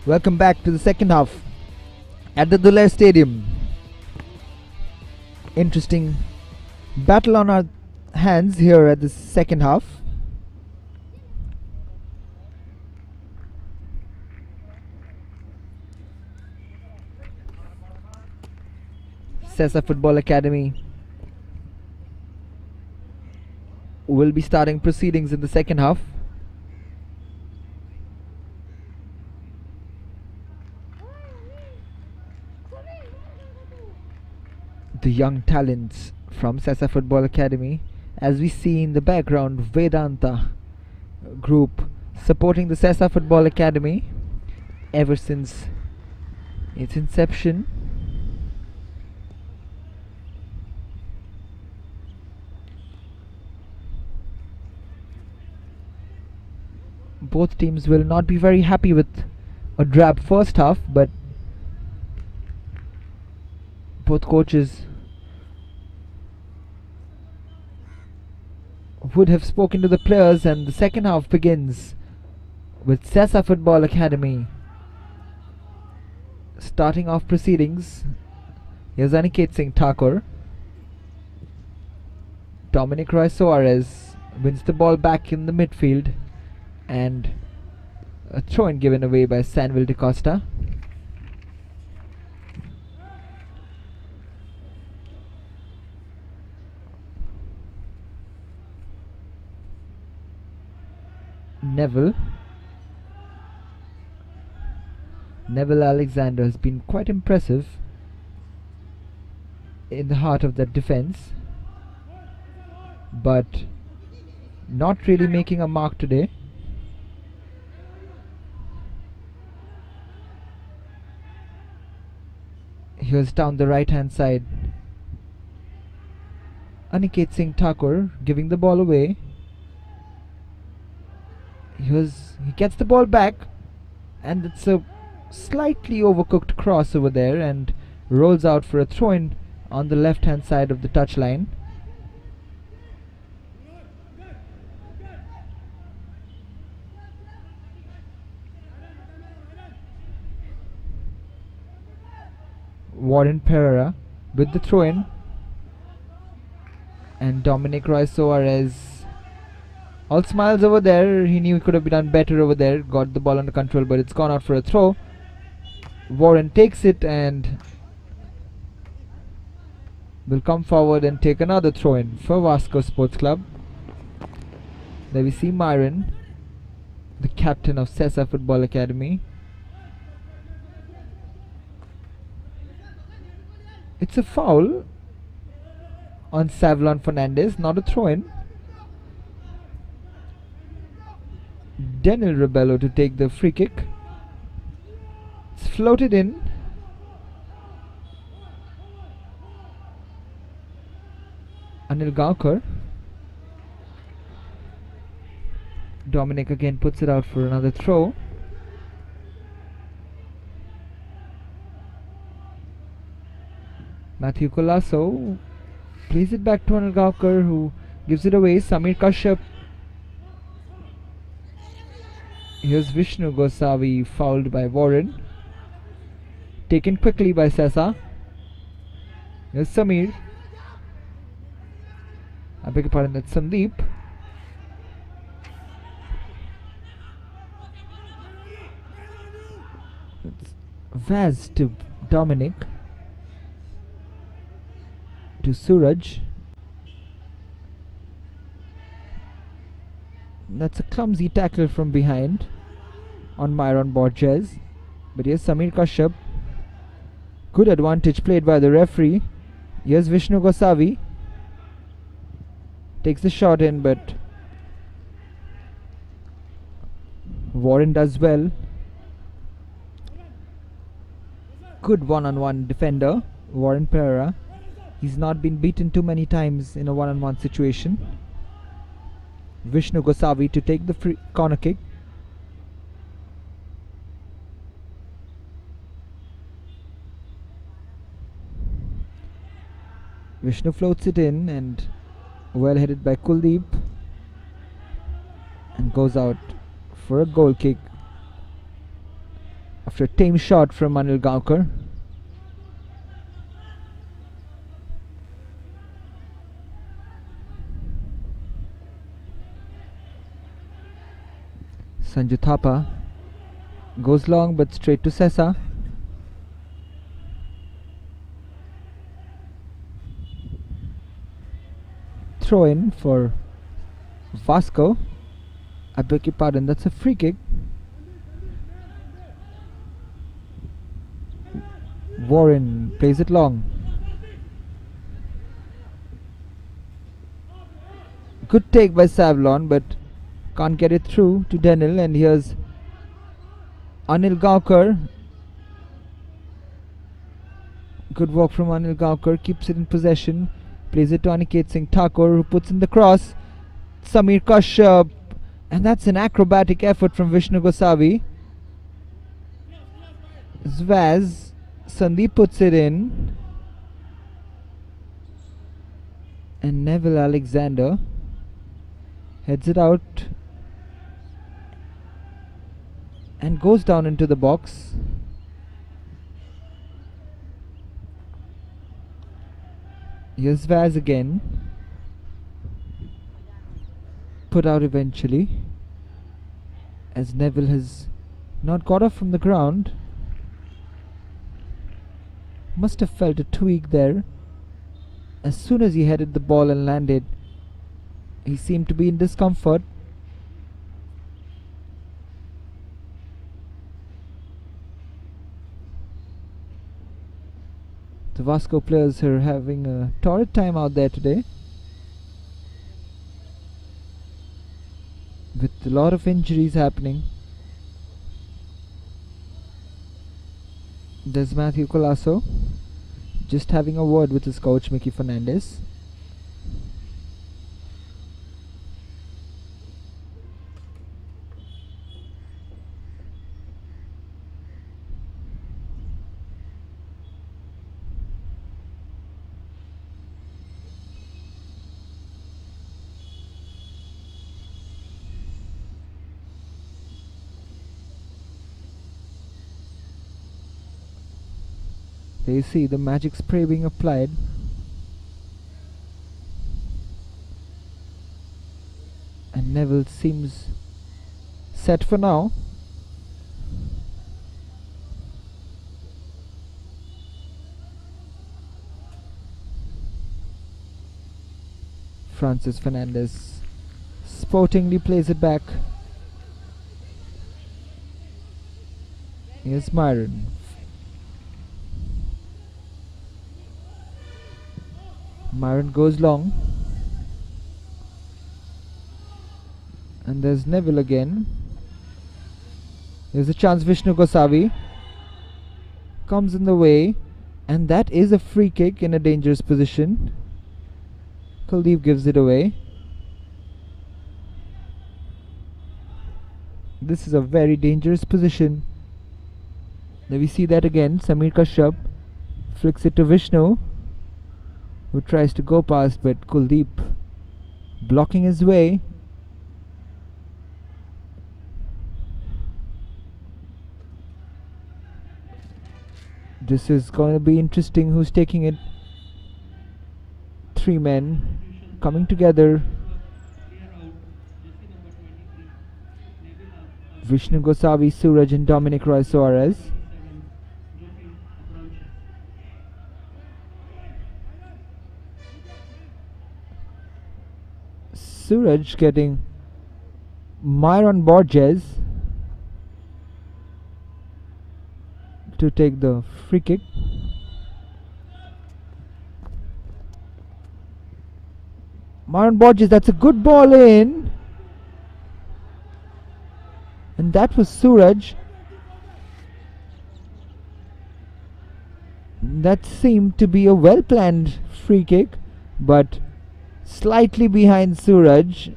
Speaker 1: Welcome back to the second half at the Duler Stadium. Interesting battle on our hands here at the second half. SESA Football Academy will be starting proceedings in the second half. The young talents from SESA Football Academy, as we see in the background, Vedanta group supporting the SESA Football Academy ever since its inception. Both teams will not be very happy with a drab first half, but both coaches would have spoken to the players, and the second half begins with SESA Football Academy starting off proceedings. Here's Aniket Singh Thakur. Dominic Roy Soares wins the ball back in the midfield, and a throw-in given away by Selvel Goa. Neville Alexander has been quite impressive in the heart of that defense, but not really making a mark today. Here's down the right hand side, Aniket Singh Thakur giving the ball away. He gets the ball back, and it's a slightly overcooked cross over there, and rolls out for a throw-in on the left hand side of the touchline. Warren Pereira with the throw-in, and Dominic Roy Soares all smiles over there. He knew he could have done better over there, got the ball under control, but it's gone out for a throw. Warren takes it and will come forward and take another throw-in for Vasco Sports Club. There we see Myron, the captain of SESA Football Academy. It's a foul on Savlon Fernandez, not a throw-in. Daniel Rebello to take the free kick. It's floated in. Anil Gaukar. Dominic again puts it out for another throw. Matthew Colasso plays it back to Anil Gaukar, who gives it away. Samir Kashyap. Here's Vishnu Gosavi, fouled by Warren. Taken quickly by SESA. Here's Samir. I beg your pardon, that's Sandeep. It's Vaz to Dominic. To Suraj. That's a clumsy tackle from behind on Myron Borges. But here's Samir Kashyap. Good advantage played by the referee. Here's Vishnu Gosavi. Takes the shot in, but Warren does well. Good one-on-one defender, Warren Pereira. He's not been beaten too many times in a one-on-one situation. Vishnu Gosavi to take the free corner kick. Vishnu floats it in, and well headed by Kuldeep, and goes out for a goal kick. A after a tame shot from Anil Gaonkar. Sanju Thapa goes long but straight to SESA. Throw in for Vasco. I beg your pardon, that's a free kick. Warren plays it long. Good take by Savlon, but can't get it through to Denil, and here's Anil Gaonkar. Good work from Anil Gaonkar, keeps it in possession, plays it to Aniket Singh Thakur, who puts in the cross. Samir Kashyap, and that's an acrobatic effort from Vishnu Gosavi. Zvaz, Sandeep puts it in, and Neville Alexander heads it out and goes down into the box. Here's Vaz again. Put out eventually, as Neville has not got off from the ground. Must have felt a tweak there. As soon as he headed the ball and landed, he seemed to be in discomfort. The Vasco players are having a torrid time out there today, with a lot of injuries happening. There's Matthew Colasso just having a word with his coach Mickey Fernandez. There you see the magic spray being applied. And Neville seems set for now. Francis Fernandez sportingly plays it back. Here's Myron. Myron goes long, and there's Neville again. There's a chance. Vishnu Gosavi comes in the way, and that is a free kick in a dangerous position. Kuldeep gives it away. This is a very dangerous position. Now we see that again. Samir Kashyap flicks it to Vishnu, who tries to go past, but Kuldeep blocking his way. This is going to be interesting. Who's taking it? Three men coming together. Vishnu Gosavi, Suraj and Dominic Roy Suarez. Suraj getting Myron Borges to take the free kick. Myron Borges, that's a good ball in, and that was Suraj. That seemed to be a well planned free kick, but slightly behind Suraj.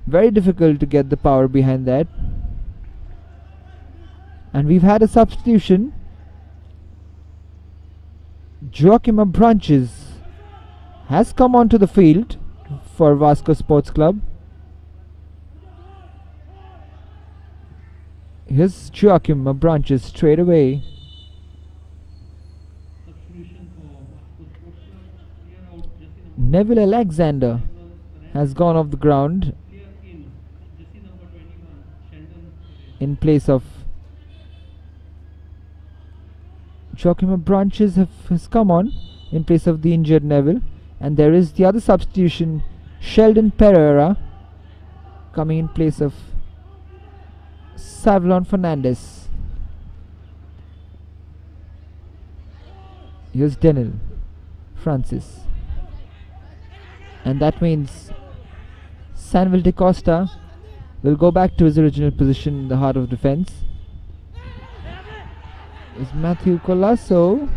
Speaker 1: Very difficult to get the power behind that. And we've had a substitution. Joachim Abranches has come onto the field for Vasco Sports Club. Here's Joachim Branches straight away.
Speaker 5: Substitution for Vasco Sports Club. Clear out jersey number
Speaker 1: Neville Alexander has gone off the ground
Speaker 5: clear in jersey number 21. Sheldon Perez.
Speaker 1: in place of Joachim Branches has come on in place of the injured Neville, and there is the other substitution, Sheldon Pereira, coming in place of Savlon Fernandez. Here's Denil Francis, and that means Sanville de Costa will go back to his original position in the heart of defense. Is Matthew Colasso,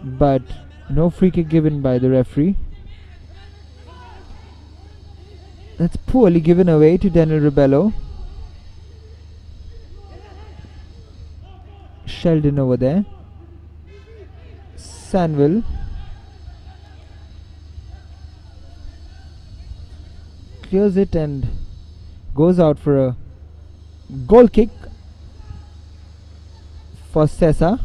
Speaker 1: but no free kick given by the referee. That's poorly given away to Daniel Rebello. Sheldon over there. Sanville clears it and goes out for a goal kick for SESA.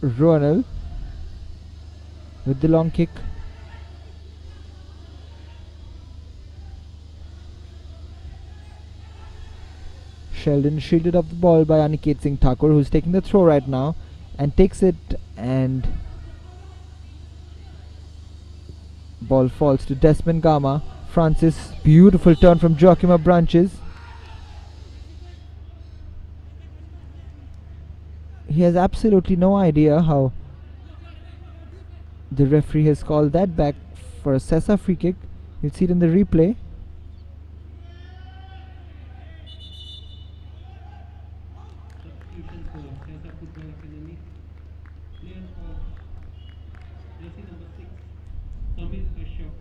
Speaker 1: Ronald with the long kick. Sheldon shielded off the ball by Aniket Singh Thakur, who's taking the throw right now and takes it, and ball falls to Desmond Gama. Francis, beautiful turn from Joachim Branches. He has absolutely no idea how the referee has called that back for a SESA free kick. You'll see it in the replay.
Speaker 5: Substitution for SESA Football Academy. Clear of jersey number 6. Samir Kashyap.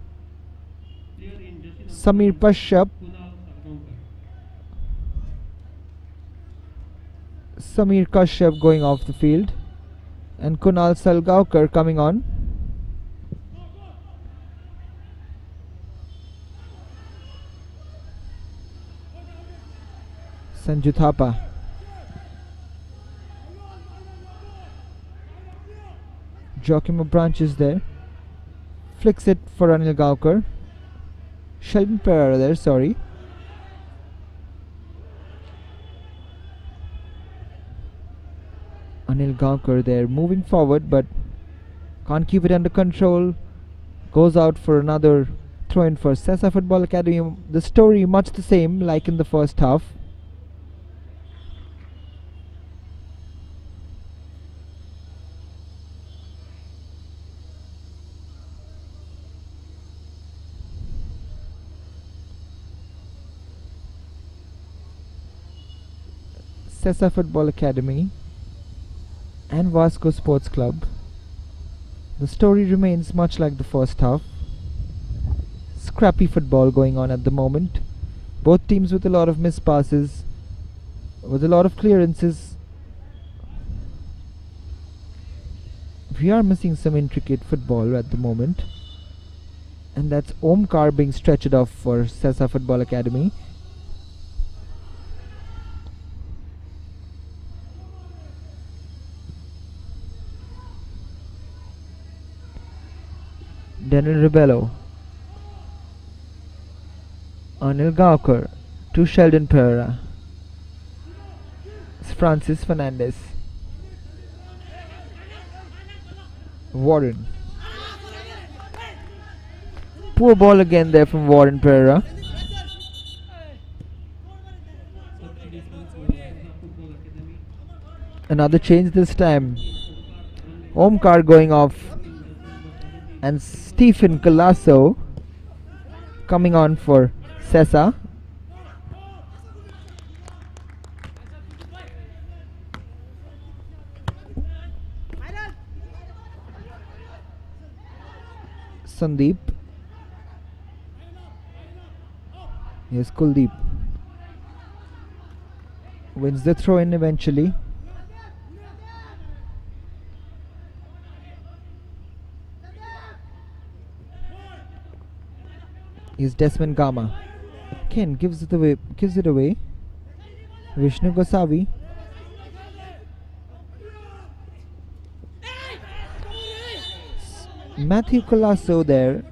Speaker 5: Clear in jersey number
Speaker 1: Samir
Speaker 5: 9,
Speaker 1: Kashyap.
Speaker 5: Kunal Sargaonkar.
Speaker 1: Samir Kashyap going off the field, and Kunal Salgaonkar coming on. Sanju Thapa. Joachim Branches there. Flicks it for Anil Gaonkar. Sheldon Pereira there, sorry. Anil Gaonkar there moving forward, but can't keep it under control. Goes out for another throw in for SESA Football Academy. The story much the same like in the first half. SESA Football Academy and Vasco Sports Club. The story remains much like the first half. Scrappy football going on at the moment. Both teams with a lot of missed passes, with a lot of clearances. We are missing some intricate football at the moment, and that's Omkar being stretched off for SESA Football Academy. Daniel Rebello, Anil Gaonkar to Sheldon Pereira. It's Francis Fernandez. Warren. Poor ball again there from Warren Pereira.
Speaker 5: Substitution for SESA Football Academy.
Speaker 1: Another change this time. Omkar going off, and Stephen Colasso coming on for SESA. Sandeep. Here's Kuldeep. wins the throw in eventually. Is Desmond Gama. Ken gives it away. Vishnu Gosavi. Matthew Colasso there,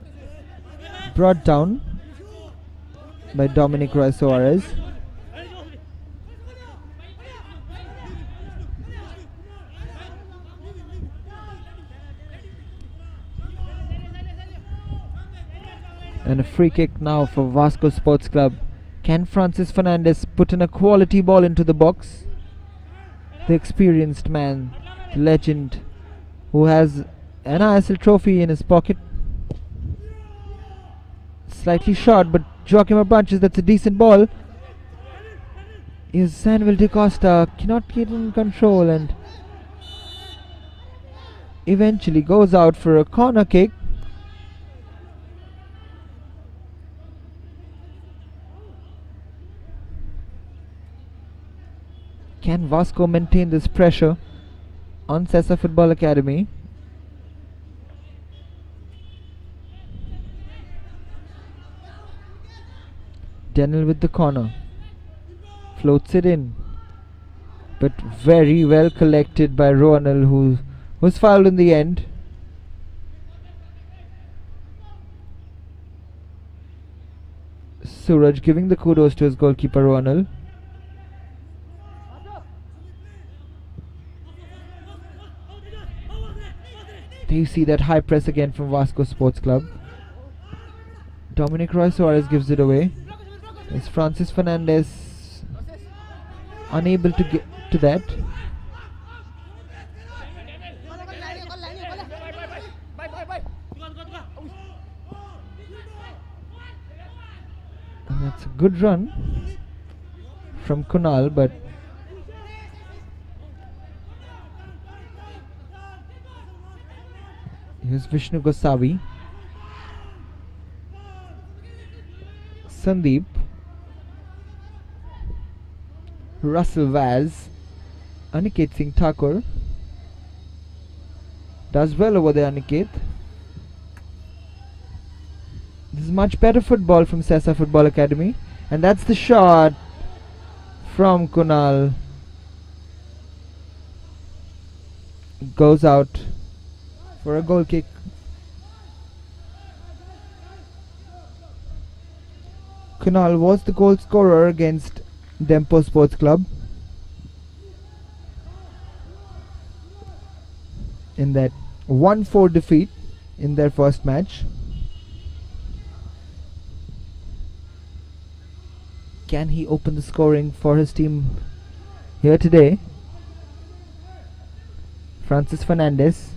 Speaker 1: brought down by Dominic Roy Soares. And a free kick now for Vasco Sports Club. Can Francis Fernandez put in a quality ball into the box? The experienced man, the legend, who has an ISL trophy in his pocket. Slightly short, but Joaquim Abranches, that's a decent ball. Is Selvel de Costa cannot get in control and eventually goes out for a corner kick. Can Vasco maintain this pressure on SESA Football Academy? Daniel with the corner, floats it in, but very well collected by Ronald, who was fouled in the end. Suraj giving the kudos to his goalkeeper Ronald. There you see that high press again from Vasco Sports Club. Dominic Roy Soares gives it away. Is Francis Fernandez unable to get to that? And that's a good run from Kunal, but here's Vishnu Gosavi. Sandeep. Russell Vaz. Aniket Singh Thakur. Does well over there, Aniket. This is much better football from SESA Football Academy. And that's the shot from Kunal. Goes out for a goal kick. Kunal was the goal scorer against Dempo Sports Club in that 1-4 defeat in their first match. Can he open the scoring for his team here today? Francis Fernandez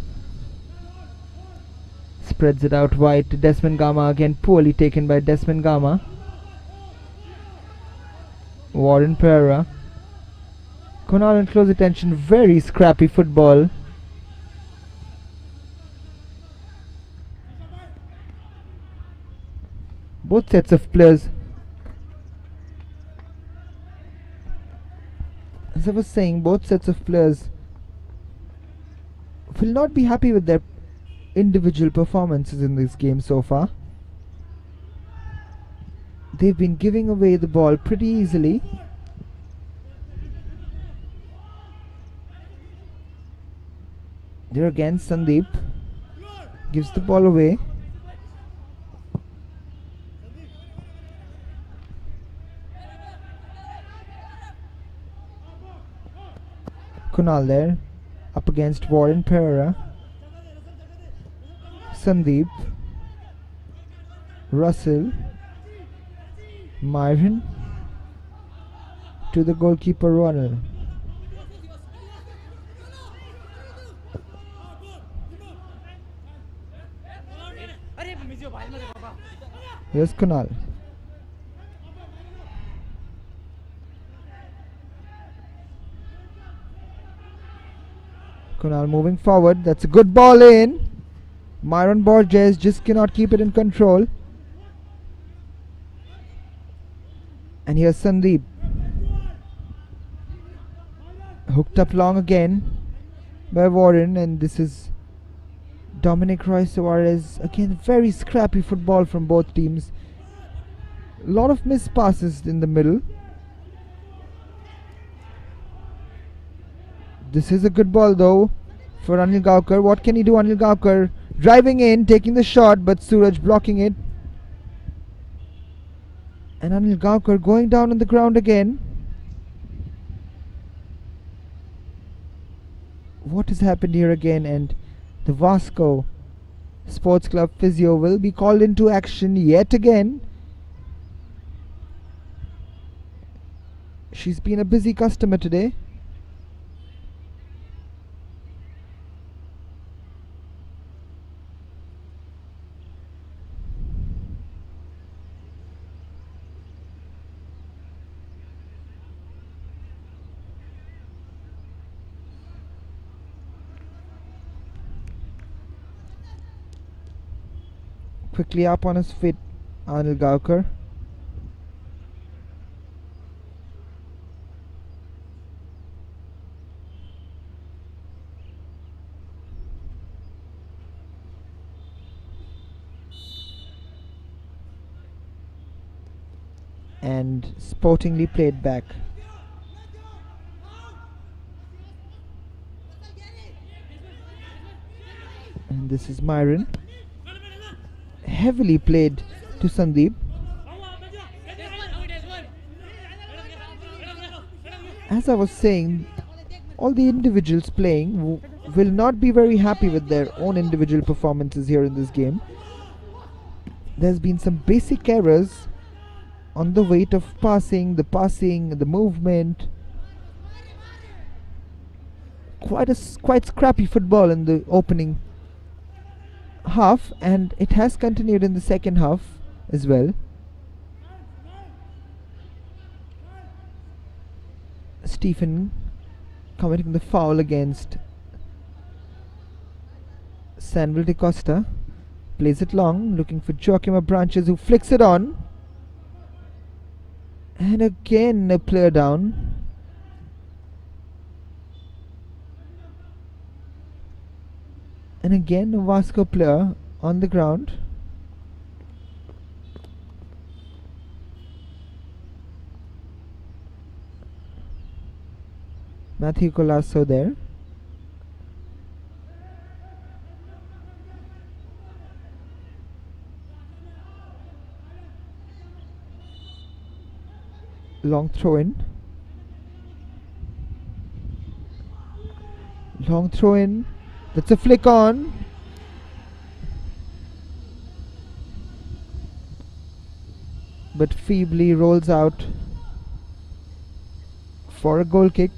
Speaker 1: spreads it out wide to Desmond Gama, again poorly taken by Desmond Gama. Warren Pereira. Kunal in close attention, very scrappy football. Both sets of players, as I was saying, both sets of players will not be happy with their individual performances in this game so far. They've been giving away the ball pretty easily. There again, Sandeep gives the ball away. Kunal there, up against Warren Pereira. Sandeep, Russell, Myron to the goalkeeper Ronald. Here's Kunal. Kunal moving forward. That's a good ball in. Myron Borges just cannot keep it in control. And here's Sandeep. Hooked up long again by Warren, and this is Dominic Roy Suarez. Again, very scrappy football from both teams. A lot of missed passes in the middle. This is a good ball though for Anil Gaukar. What can he do? Anil Gaukar driving in, taking the shot, but Suraj blocking it. And Anil Gaukar going down on the ground again. What has happened here again? And the Vasco Sports Club physio will be called into action yet again. She's been a busy customer today. Quickly up on his feet, Anil Gaukar. And sportingly played back. And this is Myron. Heavily played to Sandeep. As I was saying, all the individuals playing will not be very happy with their own individual performances here in this game. There's been some basic errors on the weight of passing, the movement. Quite scrappy football in the opening half, and it has continued in the second half as well. Stephen committing the foul against Selvel de Costa. Plays it long, looking for Joachim Branches, who flicks it on. And again a player down. And again a Vasco player on the ground. Matthew Colasso there. Long throw in. Long throw in. That's a flick on. But feebly rolls out for a goal kick.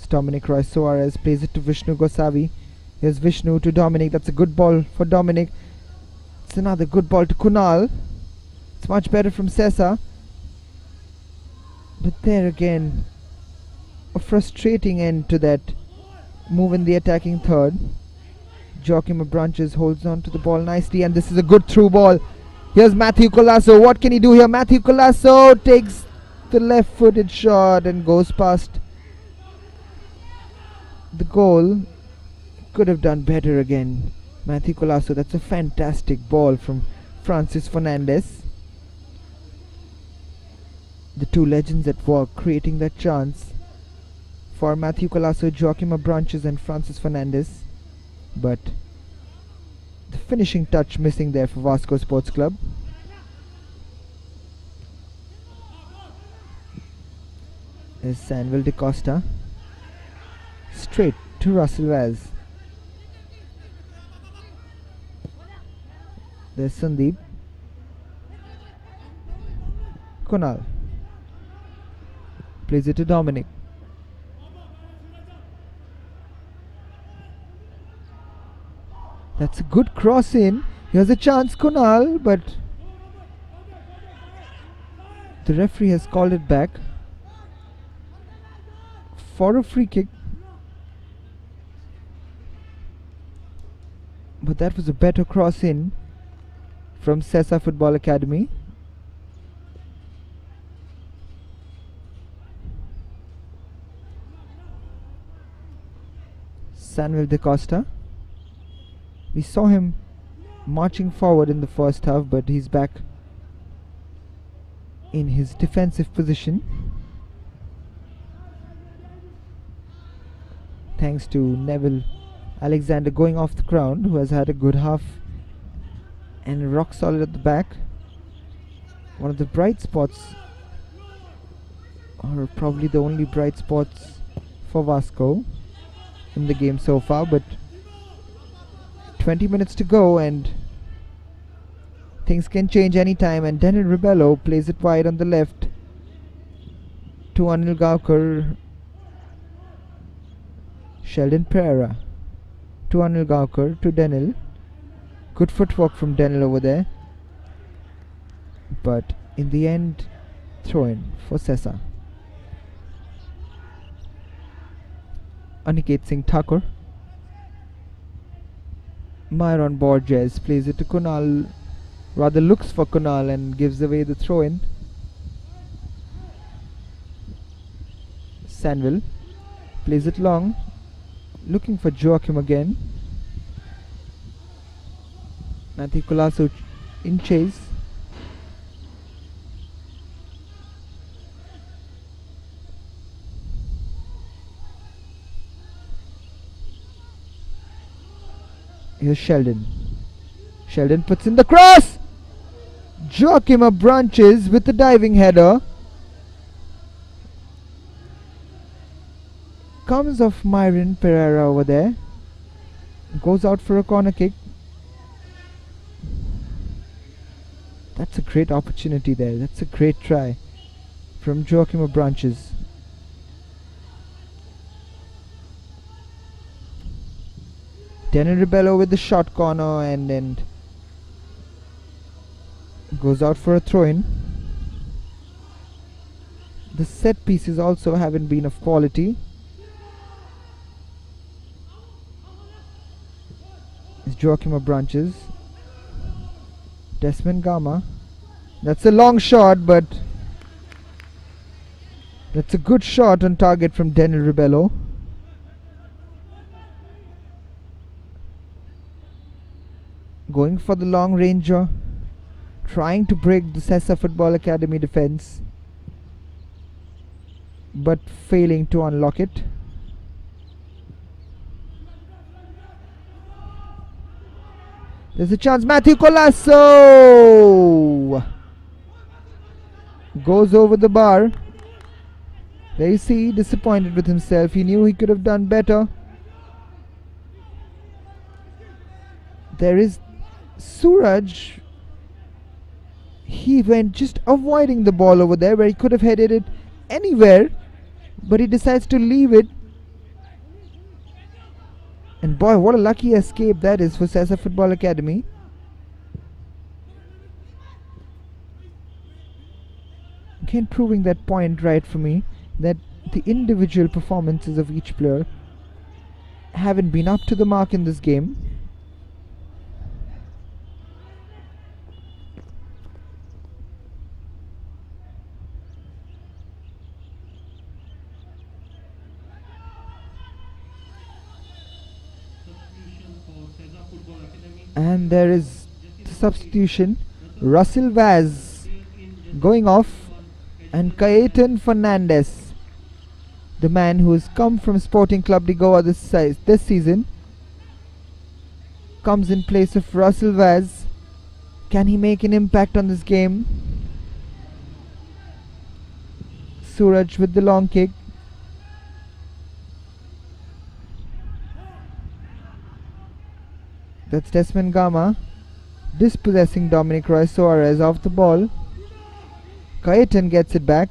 Speaker 1: Dominic Roy Suarez plays it to Vishnu Gosavi. Here's Vishnu to Dominic. That's a good ball for Dominic. It's another good ball to Kunal. It's much better from SESA. But there again, a frustrating end to that move in the attacking third. Joachim Branches holds on to the ball nicely, and this is a good through ball. Here's Matthew Colasso. What can he do here? Matthew Colasso takes the left-footed shot and goes past the goal. Could have done better again, Matthew Colasso. That's a fantastic ball from Francis Fernandez. The two legends at work, creating that chance for Matthew Colasso, Joachim Branches and Francis Fernandez. But the finishing touch missing there for Vasco Sports Club. There's Selvel de Costa. Straight to Russell Vaz. There's Sandeep. Kunal plays it to Dominic. That's a good cross in. Here's a chance, Kunal, but the referee has called it back for a free kick. But that was a better cross in from SESA Football Academy. Samuel Da Costa. We saw him marching forward in the first half, but he's back in his defensive position, thanks to Neville Alexander going off the ground, who has had a good half and rock solid at the back. One of the bright spots, or probably the only bright spots for Vasco in the game so far. But 20 minutes to go and things can change anytime, and Daniel Rebello plays it wide on the left to Anil Gaukar. Sheldon Pereira to Anil Gaukar to Daniel. Good footwork from Daniel over there, but in the end, throw in for SESA. Aniket Singh Thakur. Myron Borges plays it to Kunal, rather looks for Kunal and gives away the throw in. Sanville plays it long, looking for Joachim again. Matthew Colasso in chase. Here's Sheldon. Sheldon puts in the cross. Joachim branches with the diving header. Comes off Myron Pereira over there. Goes out for a corner kick. That's a great opportunity there. That's a great try from Joachim Branches. Daniel Rebello with the short corner and then goes out for a throw-in. The set pieces also haven't been of quality. It's Joachim Branches. Desmond Gama. That's a long shot, but that's a good shot on target from Daniel Rebello. Going for the long ranger, trying to break the SESA Football Academy defense, but failing to unlock it. There's a chance. Matthew Colasso goes over the bar. There you see, disappointed with himself. He knew he could have done better. There is Suraj. He went just avoiding the ball over there where he could have headed it anywhere, but he decides to leave it. And boy, what a lucky escape that is for SESA Football Academy. Again, proving that point right for me, that the individual performances of each player haven't been up to the mark in this game. And there is the substitution. Russell Vaz going off, and Cayetan Fernandez, the man who has come from Sporting Club de Goa this season, comes in place of Russell Vaz. Can he make an impact on this game? Suraj with the long kick. That's Desmond Gama dispossessing Dominic Roy Soares off the ball. Cayetan gets it back.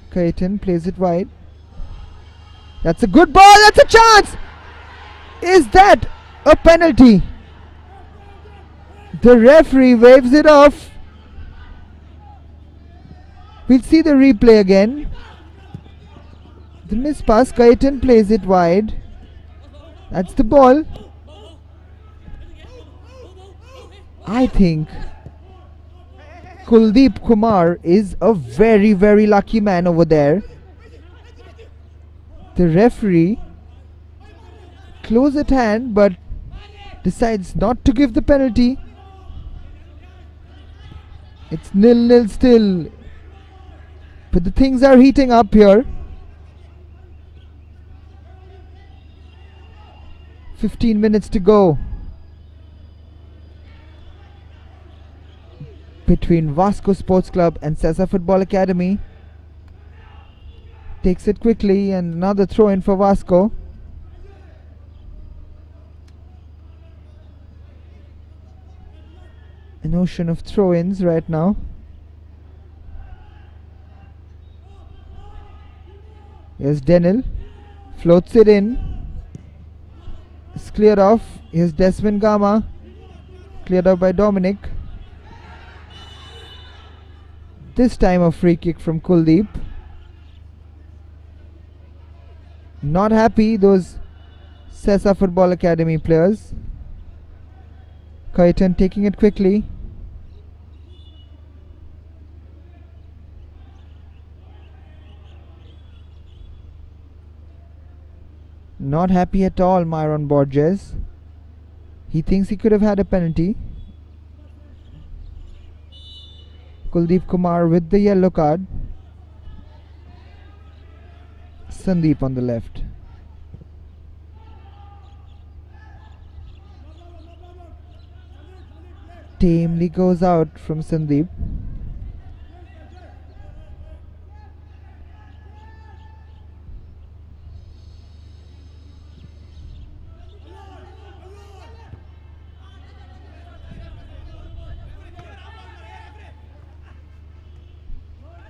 Speaker 1: Cayetan plays it wide. That's a good ball. That's a chance. Is that a penalty? The referee waves it off. We'll see the replay again. The miss pass, Kaitan plays it wide. That's the ball. I think Kuldeep Kumar is a very, very lucky man over there. The referee, close at hand, but decides not to give the penalty. It's 0-0 still. But the things are heating up here. 15 minutes to go between Vasco Sports Club and SESA Football Academy. Takes it quickly and another throw in for Vasco. An ocean of throw-ins right now. Here's Denil, floats it in. It's cleared off. Here's Desmond Gama, cleared off by Dominic. This time a free kick from Kuldeep. Not happy those SESA Football Academy players. Kaitan taking it quickly. Not happy at all, Myron Borges. He thinks he could have had a penalty. Kuldeep Kumar with the yellow card. Sandeep on the left. Tamely goes out from Sandeep.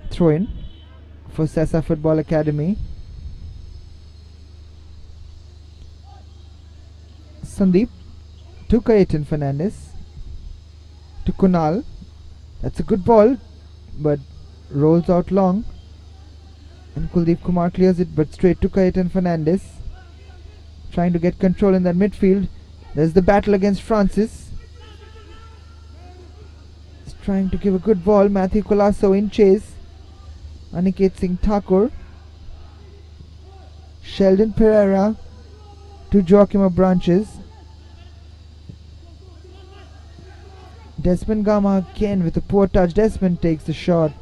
Speaker 1: Throw in for SESA Football Academy. Sandeep to Kaitan Fernandez to Kunal. That's a good ball, but rolls out long. And Kuldeep Kumar clears it, but straight to Kaitan Fernandez. Trying to get control in that midfield. There's the battle against Francis. He's trying to give a good ball. Matthew Colasso in chase. Aniket Singh Thakur. Sheldon Pereira to Joachim Branches. Desmond Gama again with a poor touch. Desmond takes the shot.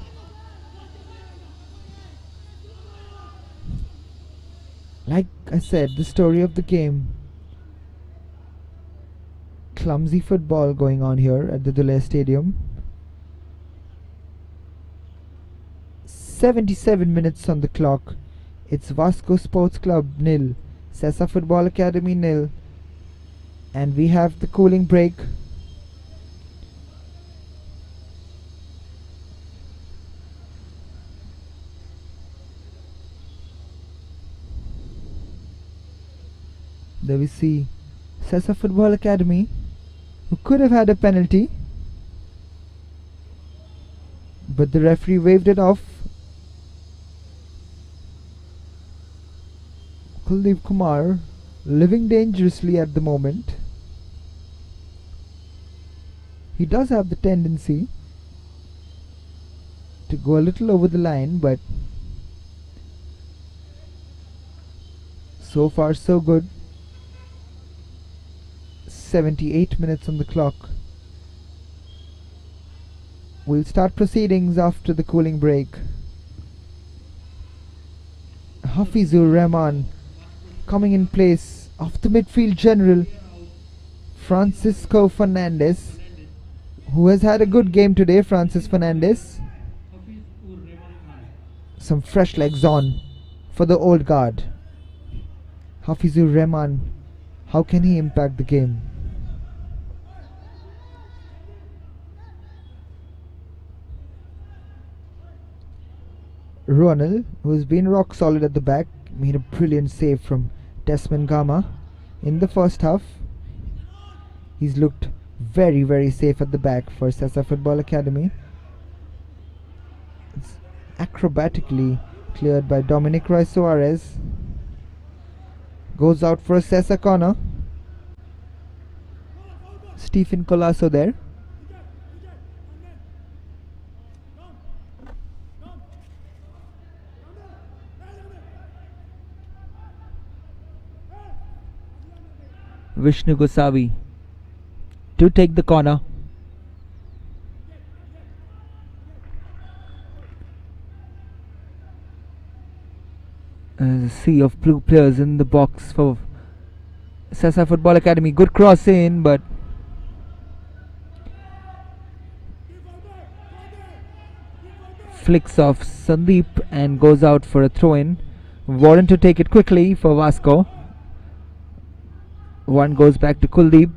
Speaker 1: Like I said, the story of the game. Clumsy football going on here at the Duler Stadium. 77 minutes on the clock. It's Vasco Sports Club 0, SESA Football Academy 0, and we have the cooling break. There we see SESA Football Academy, who could have had a penalty, but the referee waved it off. Kuldeep Kumar living dangerously at the moment. He does have the tendency to go a little over the line, but so far so good. 78 minutes on the clock. We'll start proceedings after the cooling break. Hafizur Rahman coming in place of the midfield general Francisco Fernandez, who has had a good game today. Francis Fernandez. Some fresh legs on for the old guard. Hafizur Rahman, how can he impact the game? Ronald, who has been rock solid at the back, made a brilliant save from Desmond Gama in the first half. He's looked very, very safe at the back for SESA Football Academy. It's acrobatically Cleared by Dominic Roy Suarez. Goes out for a SESA corner. Stephen Colasso there. Vishnu Gosavi to take the corner. A sea of blue players in the box for SESA Football Academy. Good cross in, but flicks off Sandeep and goes out for a throw-in. Warren to take it quickly for Vasco. One goes back to Kuldeep,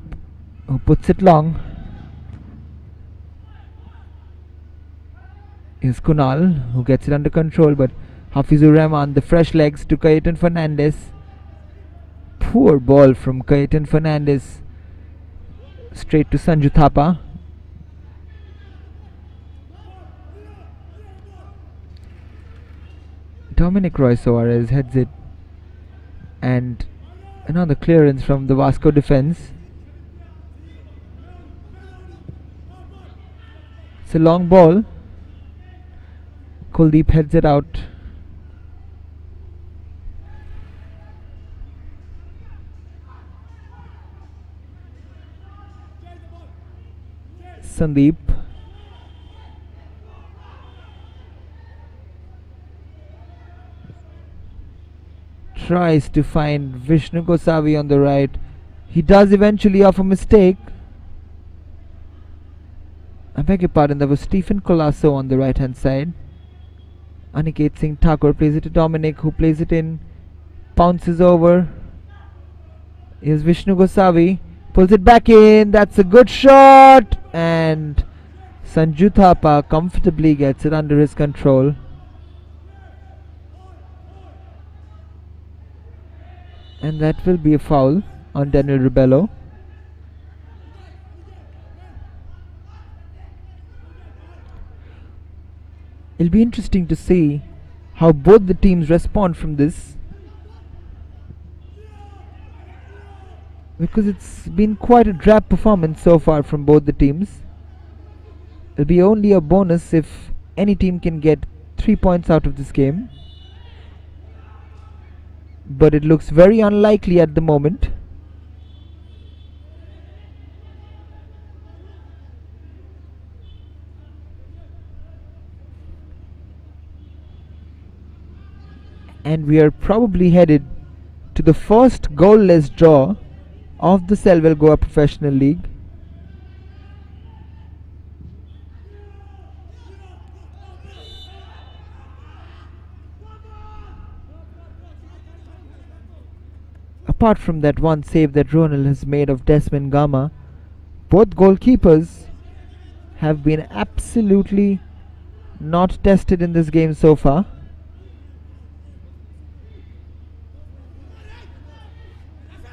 Speaker 1: who puts it long. Here's Kunal, who gets it under control, but Hafizur Rahman, the fresh legs to Kayetan Fernandez. Poor ball from Kayetan Fernandez. Straight to Sanju Thapa. Dominic Roy Suarez heads it, and another clearance from the Vasco defense. It's a long ball. Kuldeep heads it out. Sandeep tries to find Vishnu Gosavi on the right. He does eventually off a mistake. I beg your pardon, that was Stephen Colasso on the right hand side. Aniket Singh Thakur plays it to Dominic, who plays it in, pounces over. Here's Vishnu Gosavi, pulls it back in. That's a good shot, and Sanju Thapa comfortably gets it under his control. And that will be a foul on Daniel Ribello. It'll be interesting to see how both the teams respond from this, because it's been quite a drab performance so far from both the teams. It'll be only a bonus if any team can get 3 points out of this game, but it looks very unlikely at the moment. And we are probably headed to the first goalless draw of the Selvel Goa Professional League. Apart from that one save that Ronald has made of Desmond Gama, both goalkeepers have been absolutely not tested in this game so far.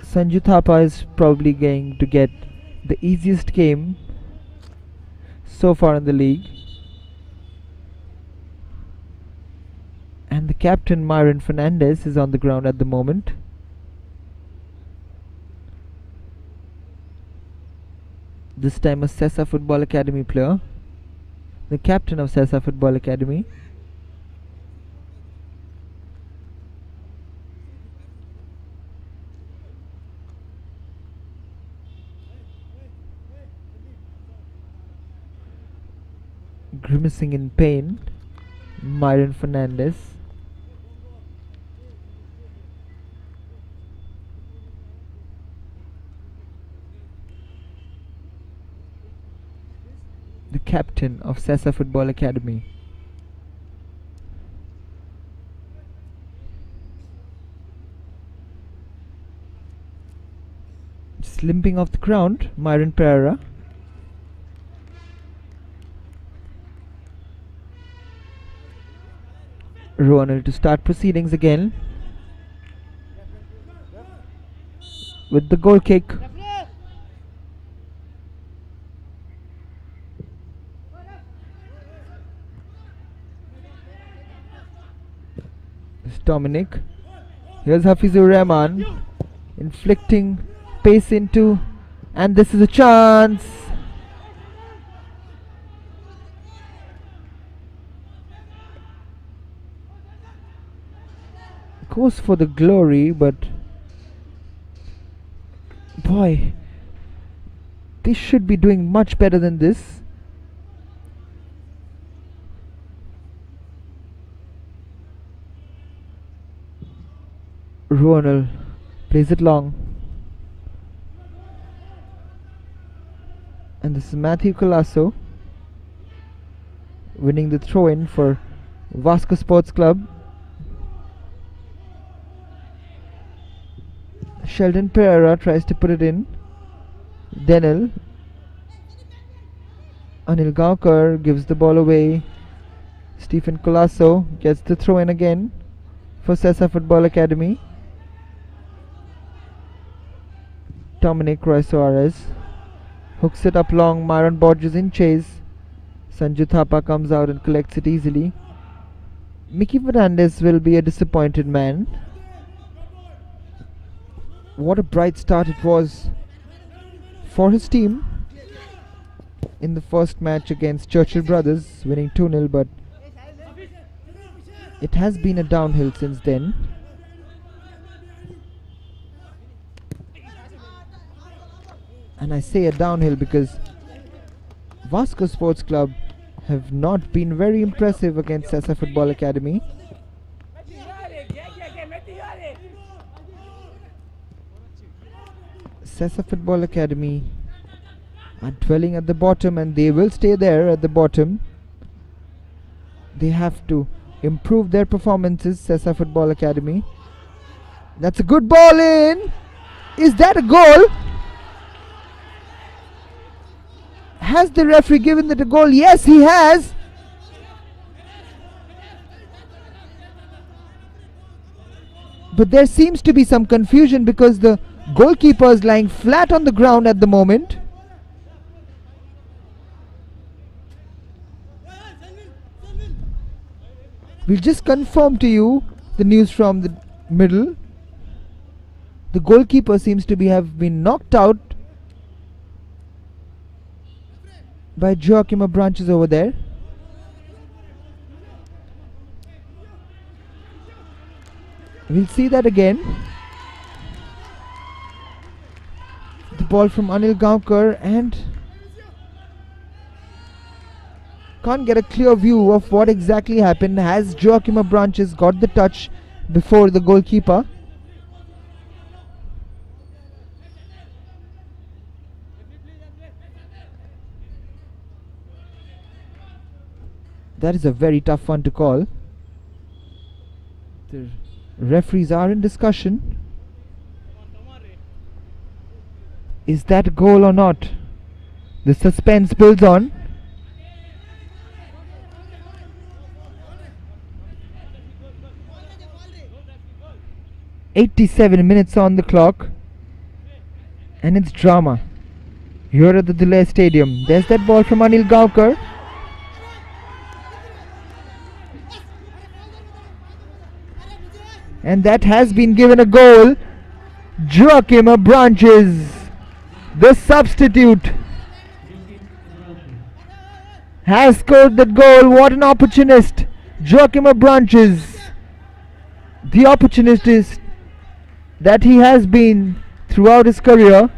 Speaker 1: Sanju Thapa is probably going to get the easiest game so far in the league. And the captain Myron Fernandez is on the ground at the moment. This time a SESA Football Academy player, the captain of SESA Football Academy. Grimacing in pain, Myron Fernandez. The captain of SESA Football Academy. Just limping off the ground, Myron Pereira. Ronald to start proceedings again with the goal kick. Dominic. Here's Hafizur Rahman inflicting pace into, and this is a chance. Goes for the glory, but boy, they should be doing much better than this. Ronald plays it long, and this is Matthew Colasso winning the throw-in for Vasco Sports Club. Sheldon Pereira tries to put it in. Denel. Anil Gaonkar gives the ball away. Stephen Colasso gets the throw in again for SESA Football Academy. Dominic Roy Suarez hooks it up long. Myron Borges in chase. Sanju Thapa comes out and collects it easily. Mickey Fernandez will be a disappointed man. What a bright start it was for his team in the first match against Churchill Brothers, winning 2-0, but it has been a downhill since then. And I say a downhill because Vasco Sports Club have not been very impressive against SESA Football Academy. SESA Football Academy are dwelling at the bottom, and they will stay there at the bottom. They have to improve their performances, SESA Football Academy. That's a good ball in. Is that a goal? Has the referee given it a goal? Yes, he has. But there seems to be some confusion because the goalkeeper is lying flat on the ground at the moment. We'll just confirm to you the news from the middle. The goalkeeper seems to have been knocked out by Joachim Branches over there. We'll see that again. The ball from Anil Gaonkar, and can't get a clear view of what exactly happened. Has Joachim Branches got the touch before the goalkeeper? That is a very tough one to call. The referees are in discussion. Is that a goal or not? The suspense builds on. "87 minutes on the clock, and it's drama here at the Duler Stadium." There's that ball from Anil Gaonkar. And that has been given a goal. Joachim Branches, the substitute, has scored that goal. What an opportunist, Joachim Branches. The opportunist is that he has been throughout his career.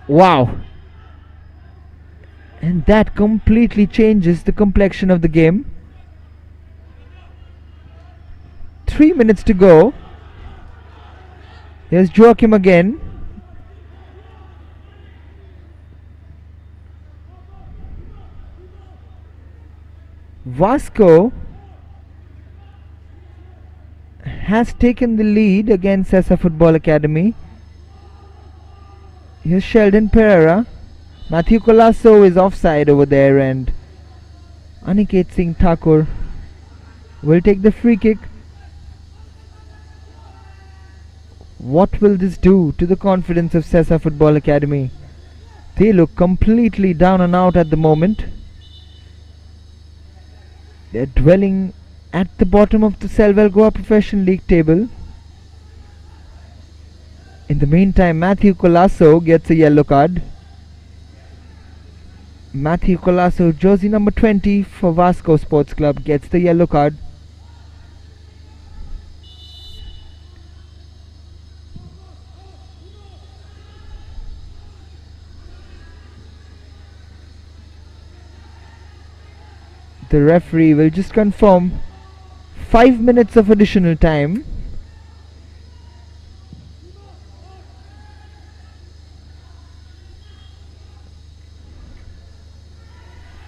Speaker 1: Wow. And that completely changes the complexion of the game. 3 minutes to go. Here's Joachim again. Vasco has taken the lead against SESA Football Academy. Here's Sheldon Pereira. Matthew Colasso is offside over there, and Aniket Singh Thakur will take the free kick. What will this do to the confidence of SESA Football Academy? They look completely down and out at the moment. They're dwelling at the bottom of the Selvel Goa Professional League table. In the meantime, Matthew Colasso gets a yellow card. Matthew Colasso, jersey number 20 for Vasco Sports Club, gets the yellow card. The referee will just confirm 5 minutes of additional time.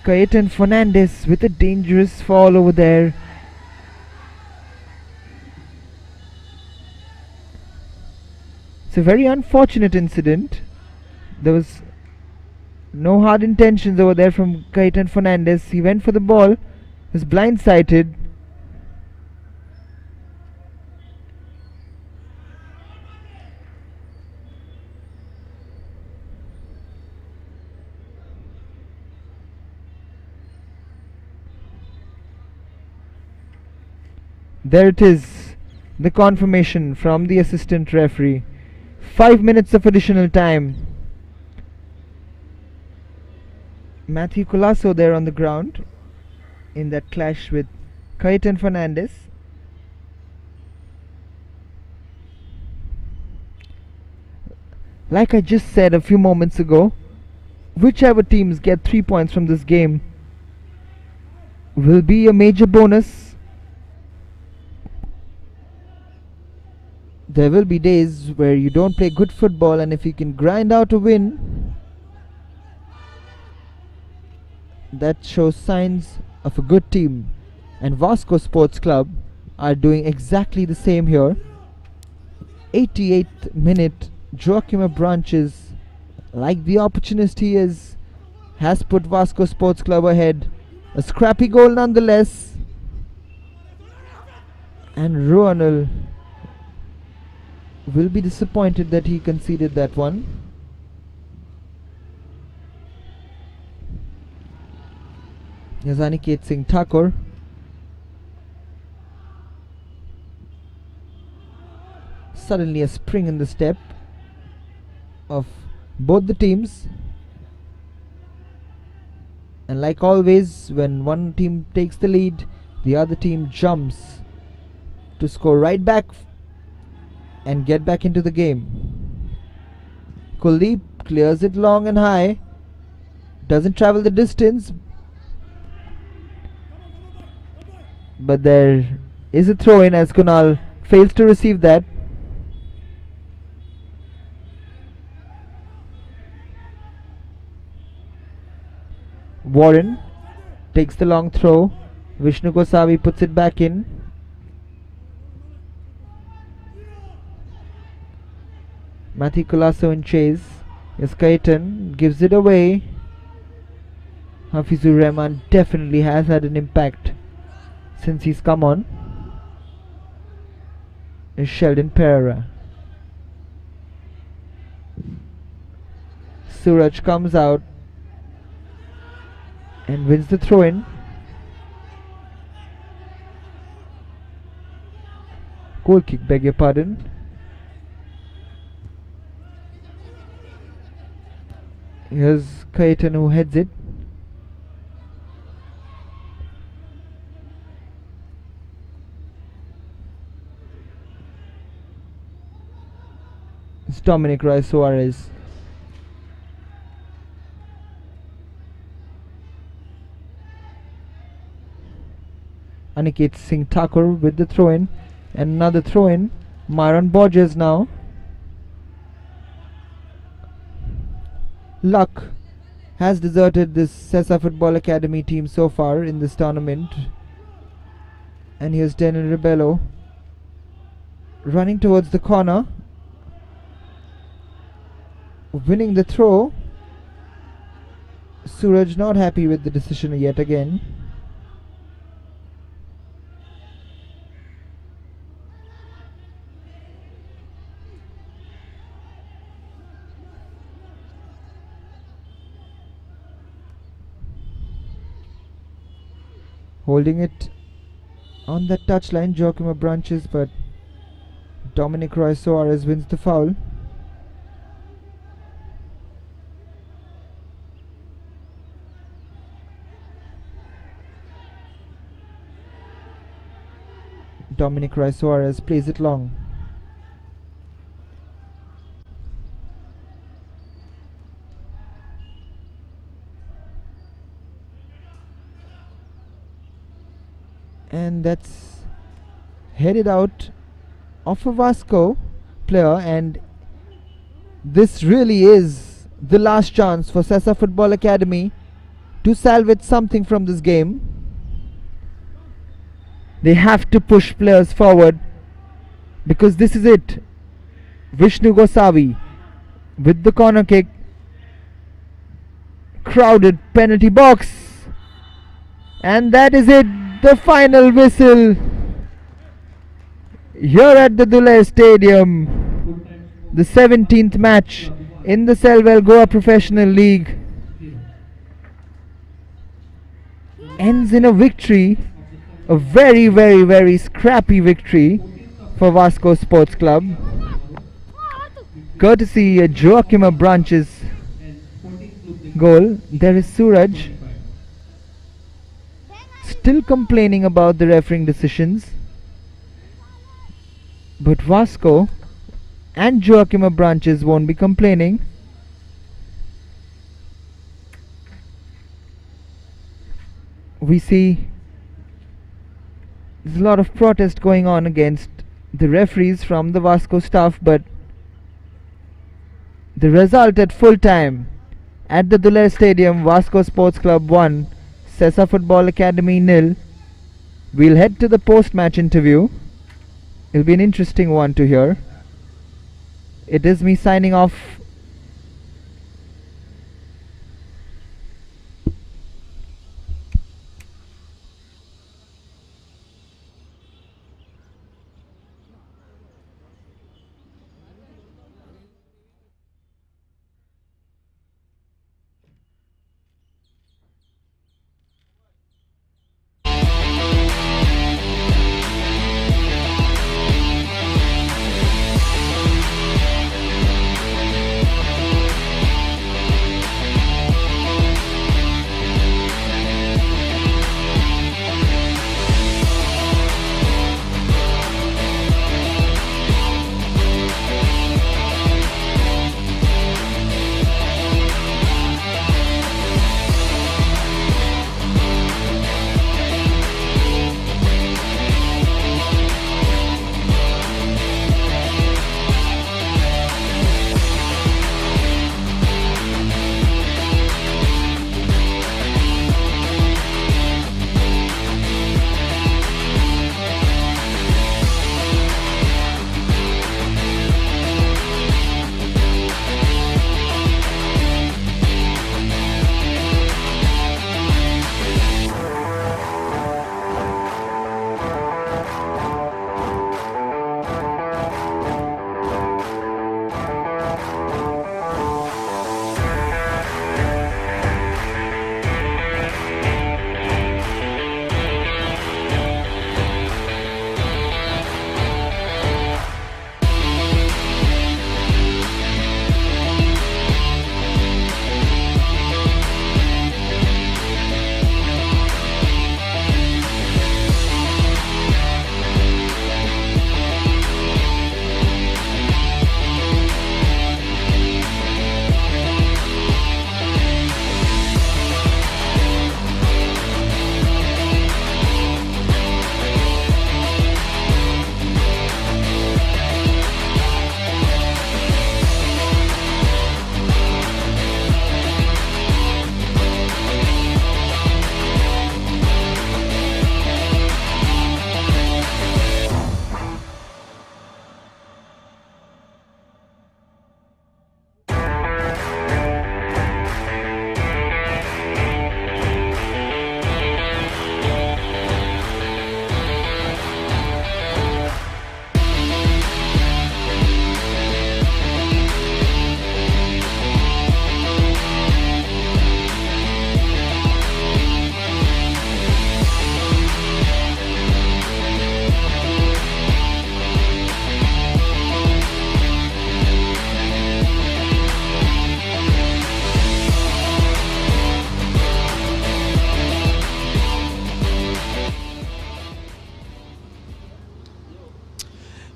Speaker 1: Cayetan Fernandez with a dangerous fall over there. It's a very unfortunate incident. There was no hard intentions over there from Cayetan Fernandez. He went for the ball, was blindsided. There it is, the confirmation from the assistant referee. 5 minutes of additional time. Matthew Colasso there on the ground in that clash with Cayetan Fernandez. Like I just said a few moments ago, whichever teams get 3 points from this game will be a major bonus. There will be days where you don't play good football, and if you can grind out a win, that shows signs of a good team. And Vasco Sports Club are doing exactly the same here. 88th minute, Joachim Branches, like the opportunist he is, has put Vasco Sports Club ahead. A scrappy goal nonetheless. And Ruanel will be disappointed that he conceded that one. Here's Aniket Singh Thakur. Suddenly a spring in the step of both the teams. And like always, when one team takes the lead, the other team jumps to score right back and get back into the game. Kuldeep clears it long and high. Doesn't travel the distance. But there is a throw in as Kunal fails to receive that. Warren takes the long throw. Vishnu Gosavi puts it back in. Matthew Colasso in chase. Yes, Cayetan gives it away. Hafizur Rahman definitely has had an impact since he's come on. Is Sheldon Pereira. Suraj comes out and wins the throw-in. Goal kick, beg your pardon. Here's Cayetan who heads it. It's Dominic Roy Suarez. Aniket Singh Thakur with the throw-in. And another throw-in. Myron Borges now. Luck has deserted this SESA Football Academy team so far in this tournament. And here's Daniel Rebello running towards the corner, winning the throw. Suraj not happy with the decision yet again. holding it on the touchline, Joaquim Branches, but Dominic Roy Soares wins the foul. Dominic Roy Soares plays it long. And that's headed out of a Vasco player, and this really is the last chance for SESA Football Academy to salvage something from this game. They have to push players forward because this is it. Vishnu Gosavi with the corner kick. Crowded penalty box, and that is it. The final whistle here at the Duler Stadium. The 17th match in the Selvel Goa Professional League ends in a victory, a very, very, very scrappy victory for Vasco Sports Club. Courtesy Joaquim Branches goal. There is Suraj still complaining about the refereeing decisions, but Vasco and Joaquim Branches won't be complaining. We see there's a lot of protest going on against the referees from the Vasco staff, but the result at full time at the Duler Stadium, Vasco Sports Club 1, SESA Football Academy 0. We'll head to the post-match interview. It'll be an interesting one to hear. It is me signing off.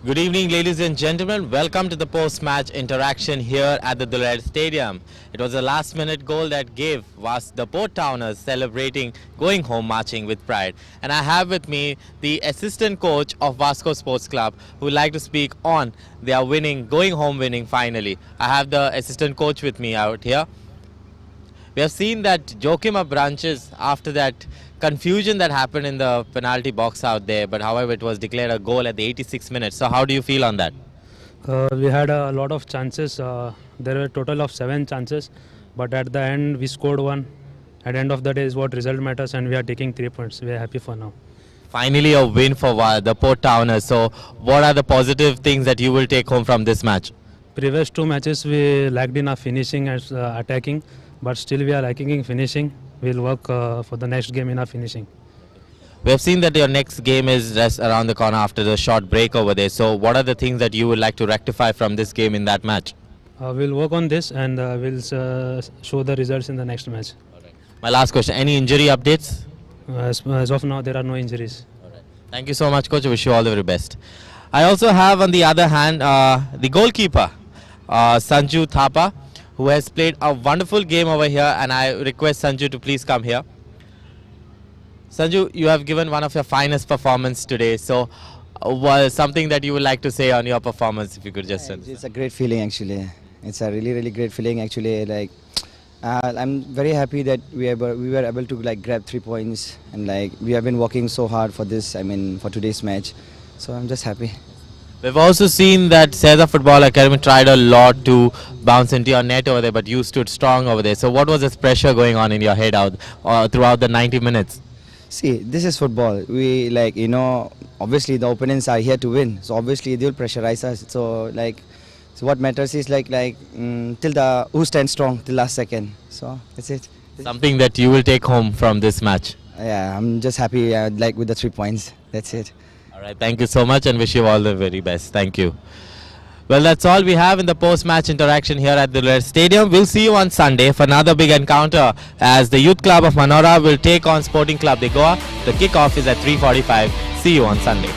Speaker 2: Good evening, ladies and gentlemen. Welcome to the post-match interaction here at the Duler Stadium. It was a last-minute goal that gave the Port Towners celebrating, going home marching with pride. And I have with me the assistant coach of Vasco Sports Club who would like to speak on their winning, going home winning finally. I have the assistant coach with me out here. We have seen that Joachim branches after that confusion that happened in the penalty box out there, but however it was declared a goal at the 86th minute. So how do you feel on that?
Speaker 3: We had a lot of chances. There were a total of 7 chances, but at the end we scored 1. At the end of the day is what result matters, and we are taking 3 points. We are happy for now.
Speaker 2: Finally a win for the Port Towners. So what are the positive things that you will take home from this match?
Speaker 3: Previous 2 matches we lacked in our finishing and attacking, but still we are lacking in finishing. We'll work for the next game in our finishing.
Speaker 2: We have seen that your next game is just around the corner after the short break over there. So what are the things that you would like to rectify from this game in that match?
Speaker 3: We'll work on this and we'll show the results in the next match.
Speaker 2: My last question, any injury updates?
Speaker 3: As of now, there are no injuries.
Speaker 2: Thank you so much, coach. I wish you all the very best. I also have on the other hand the goalkeeper, Sanju Thapa, who has played a wonderful game over here, and I request Sanju to please come here. Sanju, you have given one of your finest performance today, so something that you would like to say on your performance, if you could just...
Speaker 6: It's a great feeling actually. It's a really great feeling actually. Like I'm very happy that we were able to like grab 3 points, and like we have been working so hard for this, for today's match. So I'm just happy.
Speaker 2: We've also seen that SESA Football Academy tried a lot to bounce into your net over there, but you stood strong over there. So what was this pressure going on in your head out throughout the 90 minutes?
Speaker 6: See, this is football. We obviously the opponents are here to win. So obviously they will pressurize us. So what matters is till who stands strong till last second. So that's it.
Speaker 2: Something that you will take home from this match.
Speaker 6: Yeah, I'm just happy with the 3 points. That's it.
Speaker 2: Alright, thank you so much and wish you all the very best. Thank you. Well, that's all we have in the post-match interaction here at the Duler Stadium. We'll see you on Sunday for another big encounter as the Youth Club of Manora will take on Sporting Club de Goa. The kickoff is at 3:45. See you on Sunday.